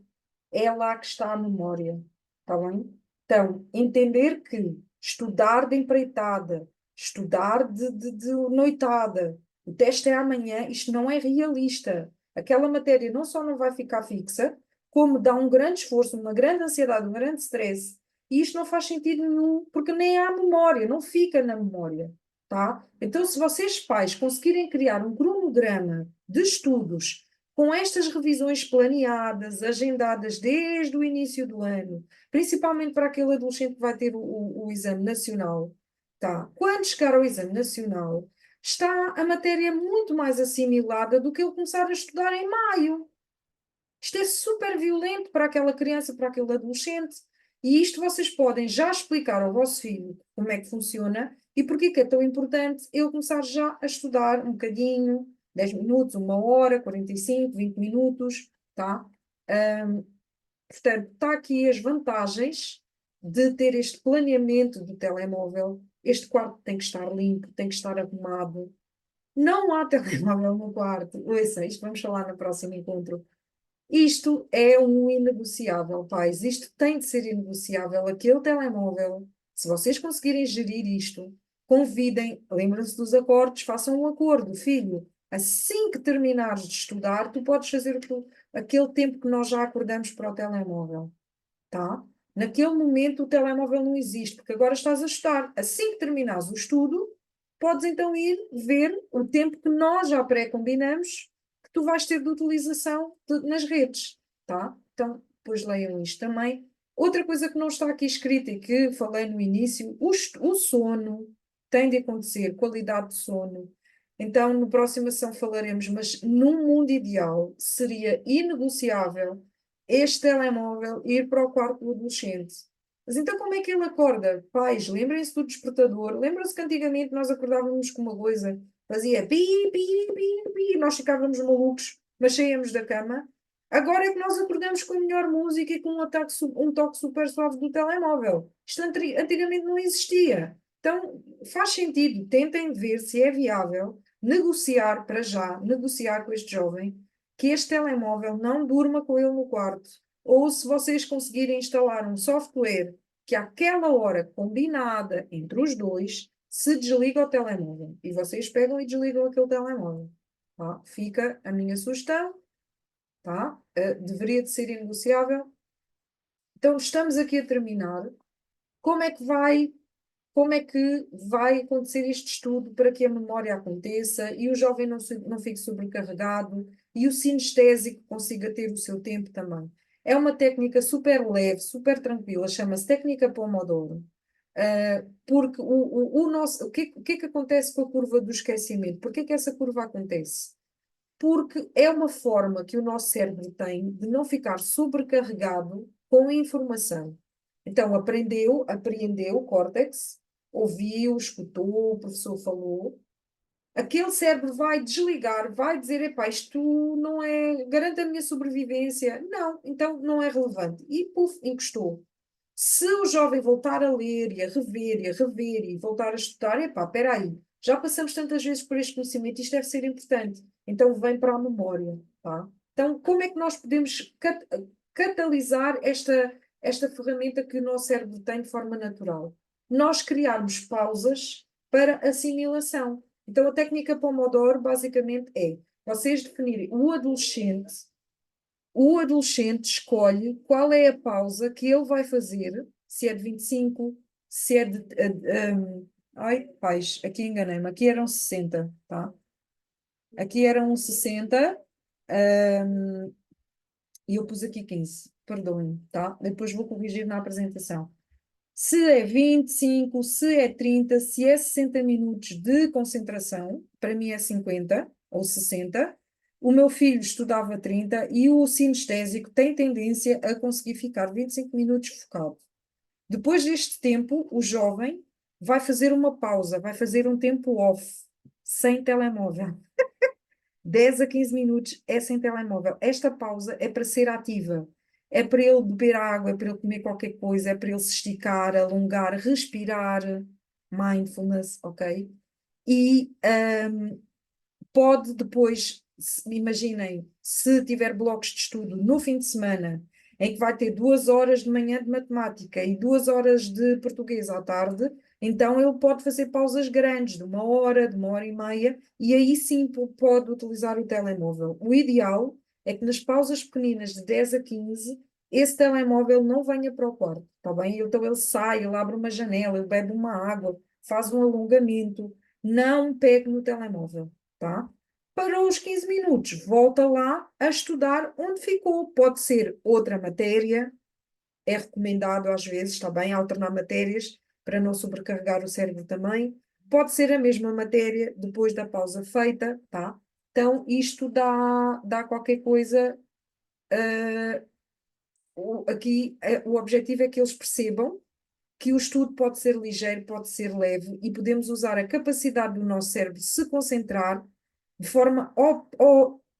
S1: É lá que está a memória. Está bem? Então, entender que estudar de empreitada, estudar de noitada, o teste é amanhã, isto não é realista. Aquela matéria não só não vai ficar fixa, como dá um grande esforço, uma grande ansiedade, um grande stress, e isto não faz sentido nenhum, porque nem há memória, não fica na memória, tá? Então, se vocês, pais, conseguirem criar um cronograma de estudos com estas revisões planeadas, agendadas desde o início do ano, principalmente para aquele adolescente que vai ter o exame nacional, tá? Quando chegar ao exame nacional, está a matéria muito mais assimilada do que ele começar a estudar em maio. Isto é super violento para aquela criança, para aquele adolescente. E isto vocês podem já explicar ao vosso filho como é que funciona e porque é que é tão importante ele começar já a estudar um bocadinho, 10 minutos, uma hora, 45, 20 minutos, tá? Portanto, está aqui as vantagens de ter este planeamento do telemóvel. Este quarto tem que estar limpo, tem que estar arrumado. Não há telemóvel no quarto. Ouça, isto vamos falar no próximo encontro. Isto é um inegociável, pais. Isto tem de ser inegociável. Aquele telemóvel, se vocês conseguirem gerir isto, convidem, lembrem-se dos acordos, façam um acordo, filho. Assim que terminares de estudar, tu podes fazer aquele tempo que nós já acordamos para o telemóvel, tá? Naquele momento o telemóvel não existe, porque agora estás a estudar. Assim que terminares o estudo, podes então ir ver o tempo que nós já pré-combinamos que tu vais ter de utilização nas redes, tá? Então, depois leiam isto também. Outra coisa que não está aqui escrita e que falei no início, o sono tem de acontecer, qualidade de sono. Então, no próximo ação falaremos, mas num mundo ideal seria inegociável este telemóvel ir para o quarto do adolescente. Mas então como é que ele acorda? Pais, lembrem-se do despertador. Lembram-se que antigamente nós acordávamos com uma coisa, fazia pi, pi, pi, pi, nós ficávamos malucos, mas saíamos da cama. Agora é que nós acordamos com a melhor música e com um toque super suave do telemóvel. Isto antigamente não existia. Então faz sentido, tentem ver se é viável negociar para já, negociar com este jovem, que este telemóvel não durma com ele no quarto. Ou se vocês conseguirem instalar um software que àquela hora combinada entre os dois se desliga o telemóvel e vocês pegam e desligam aquele telemóvel. Tá? Fica a minha sugestão, tá? Deveria de ser negociável. Então estamos aqui a terminar. Como é que vai como é que vai acontecer este estudo para que a memória aconteça e o jovem não fique sobrecarregado e o sinestésico consiga ter o seu tempo também? É uma técnica super leve, super tranquila, chama-se técnica Pomodoro. Porque o que é que acontece com a curva do esquecimento? Por que é que essa curva acontece? Porque é uma forma que o nosso cérebro tem de não ficar sobrecarregado com a informação. Então, apreendeu o córtex, ouviu, escutou, o professor falou. Aquele cérebro vai desligar, vai dizer: epá, isto não é, garante a minha sobrevivência. Não, então não é relevante. E puf, encostou. Se o jovem voltar a ler e a rever e voltar a estudar, epá, espera aí, já passamos tantas vezes por este conhecimento, isto deve ser importante. Então vem para a memória, tá? Então, como é que nós podemos catalisar esta ferramenta que o nosso cérebro tem de forma natural? Nós criarmos pausas para assimilação. Então, a técnica Pomodoro basicamente é vocês definirem o adolescente escolhe qual é a pausa que ele vai fazer, se é de 25, se é de. Ai, pais, aqui enganei-me, aqui eram 60, tá? Aqui eram 60, e eu pus aqui 15, perdoem, tá? Depois vou corrigir na apresentação. Se é 25, se é 30, se é 60 minutos de concentração, para mim é 50 ou 60. O meu filho estudava 30 e o sinestésico tem tendência a conseguir ficar 25 minutos focado. Depois deste tempo, o jovem vai fazer uma pausa, vai fazer um tempo off, sem telemóvel. 10 a 15 minutos é sem telemóvel. Esta pausa é para ser ativa. É para ele beber água, é para ele comer qualquer coisa, é para ele se esticar, alongar, respirar, mindfulness, ok? E pode depois, imaginem, se tiver blocos de estudo no fim de semana, em que vai ter 2 horas de manhã de matemática e 2 horas de português à tarde, então ele pode fazer pausas grandes, de 1 hora e meia, e aí sim pode utilizar o telemóvel. O ideal é que nas pausas pequeninas de 10 a 15, esse telemóvel não venha para o quarto, está bem? Então ele sai, ele abre uma janela, ele bebe uma água, faz um alongamento, não pegue no telemóvel, tá? Para os 15 minutos, volta lá a estudar onde ficou. Pode ser outra matéria, é recomendado às vezes, está bem, alternar matérias para não sobrecarregar o cérebro também. Pode ser a mesma matéria depois da pausa feita, tá? Então, isto dá qualquer coisa. Aqui, o objetivo é que eles percebam que o estudo pode ser ligeiro, pode ser leve e podemos usar a capacidade do nosso cérebro de se concentrar de forma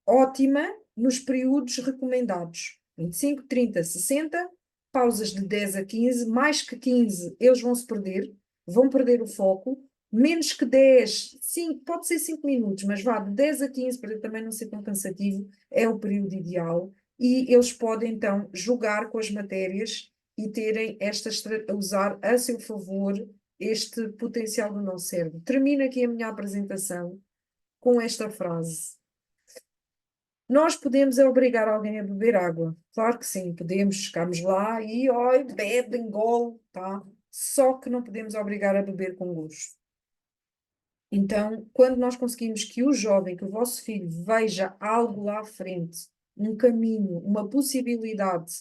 S1: ótima nos períodos recomendados. 25, 30, 60, pausas de 10 a 15, mais que 15 eles vão se perder, vão perder o foco, menos que 10, 5, pode ser 5 minutos, mas vá de 10 a 15 para também não ser tão cansativo, é o período ideal e eles podem então jogar com as matérias e terem usar a seu favor este potencial do nosso cérebro. Termino aqui a minha apresentação com esta frase. Nós podemos é obrigar alguém a beber água. Claro que sim, podemos, chegamos lá e, oi, bebe, engole, tá? Só que não podemos obrigar a beber com gosto. Então, quando nós conseguimos que o jovem, que o vosso filho veja algo lá à frente, um caminho, uma possibilidade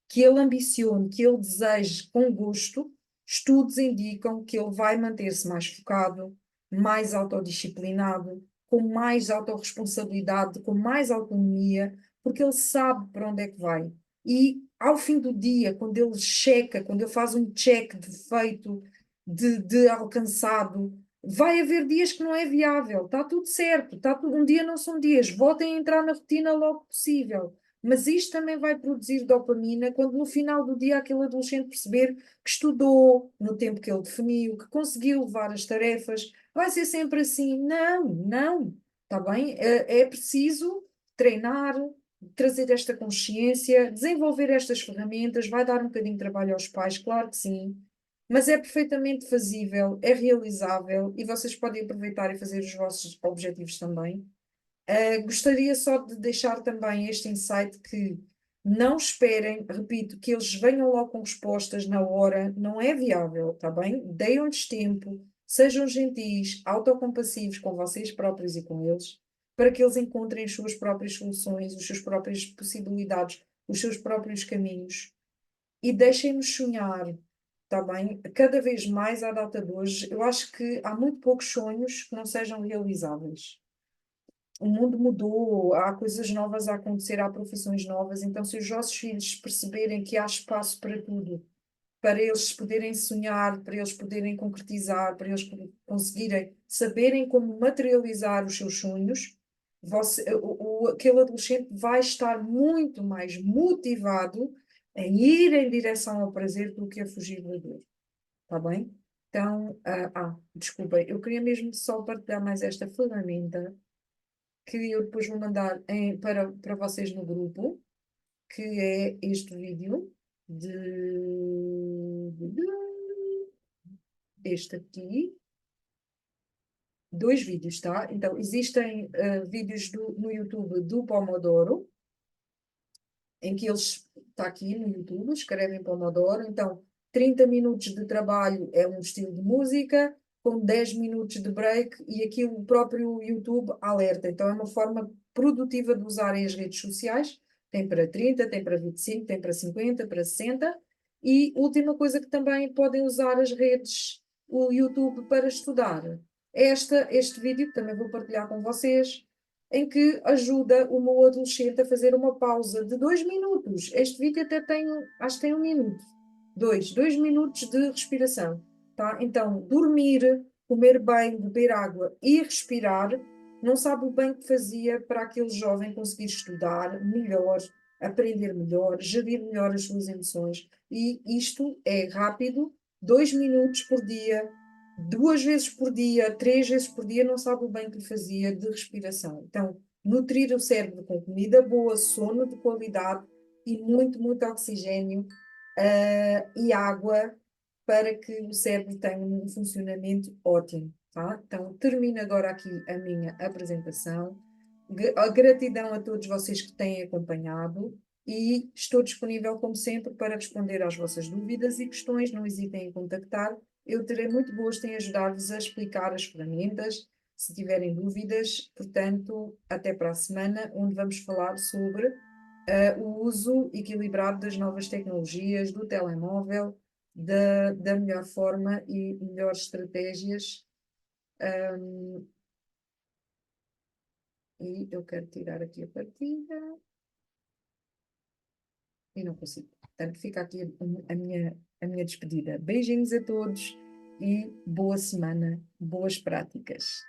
S1: que ele ambicione, que ele deseje com gosto, estudos indicam que ele vai manter-se mais focado, mais autodisciplinado, com mais autorresponsabilidade, com mais autonomia, porque ele sabe para onde é que vai. E ao fim do dia, quando ele checa, quando ele faz um check de feito, de alcançado, vai haver dias que não é viável, está tudo certo, um dia não são dias, voltem a entrar na rotina logo possível. Mas isto também vai produzir dopamina quando no final do dia aquele adolescente perceber que estudou no tempo que ele definiu, que conseguiu levar as tarefas. Vai ser sempre assim? Não, não. Está bem? É preciso treinar, trazer esta consciência, desenvolver estas ferramentas. Vai dar um bocadinho de trabalho aos pais, claro que sim. Mas é perfeitamente fazível, é realizável e vocês podem aproveitar e fazer os vossos objetivos também. Gostaria só de deixar também este insight que não esperem, repito, que eles venham logo com respostas na hora, não é viável, está bem? Deem-lhes tempo, sejam gentis, autocompassivos com vocês próprios e com eles, para que eles encontrem as suas próprias soluções, as suas próprias possibilidades, os seus próprios caminhos e deixem-nos sonhar, está bem? Cada vez mais à data de hoje, eu acho que há muito poucos sonhos que não sejam realizáveis. O mundo mudou, há coisas novas a acontecer, há profissões novas. Então, se os vossos filhos perceberem que há espaço para tudo, para eles poderem sonhar, para eles poderem concretizar, para eles conseguirem saberem como materializar os seus sonhos, aquele adolescente vai estar muito mais motivado em ir em direção ao prazer do que a fugir da dor. Está bem? Então, desculpem, eu queria mesmo só partilhar mais esta ferramenta que eu depois vou mandar para vocês no grupo, que é este vídeo este aqui, dois vídeos, tá? Então, existem vídeos no YouTube do Pomodoro, em que eles, está aqui no YouTube, escrevem Pomodoro, então 30 minutos de trabalho é um estilo de música, com 10 minutos de break, e aqui o próprio YouTube alerta. Então é uma forma produtiva de usarem as redes sociais, tem para 30, tem para 25, tem para 50, para 60, e última coisa que também podem usar as redes, o YouTube para estudar. Este vídeo, que também vou partilhar com vocês, em que ajuda o meu adolescente a fazer uma pausa de 2 minutos. Este vídeo até tem, acho que tem 1 minuto. Dois minutos de respiração, tá? Então, dormir, comer bem, beber água e respirar, não sabe o bem que fazia para aquele jovem conseguir estudar melhor, aprender melhor, gerir melhor as suas emoções. E isto é rápido, 2 minutos por dia, 2 vezes por dia, 3 vezes por dia, não sabe o bem que lhe fazia de respiração. Então, nutrir o cérebro com comida boa, sono de qualidade e muito, muito oxigênio, e água para que o cérebro tenha um funcionamento ótimo. Tá? Então, termino agora aqui a minha apresentação. A gratidão a todos vocês que têm acompanhado e estou disponível, como sempre, para responder às vossas dúvidas e questões. Não hesitem em contactar. Eu terei muito gosto em ajudar-vos a explicar as ferramentas, se tiverem dúvidas. Portanto, até para a semana, onde vamos falar sobre o uso equilibrado das novas tecnologias, do telemóvel, da melhor forma e melhores estratégias. E eu quero tirar aqui a partida e não consigo. Portanto, fica aqui a minha despedida. Beijinhos a todos e boa semana, boas práticas.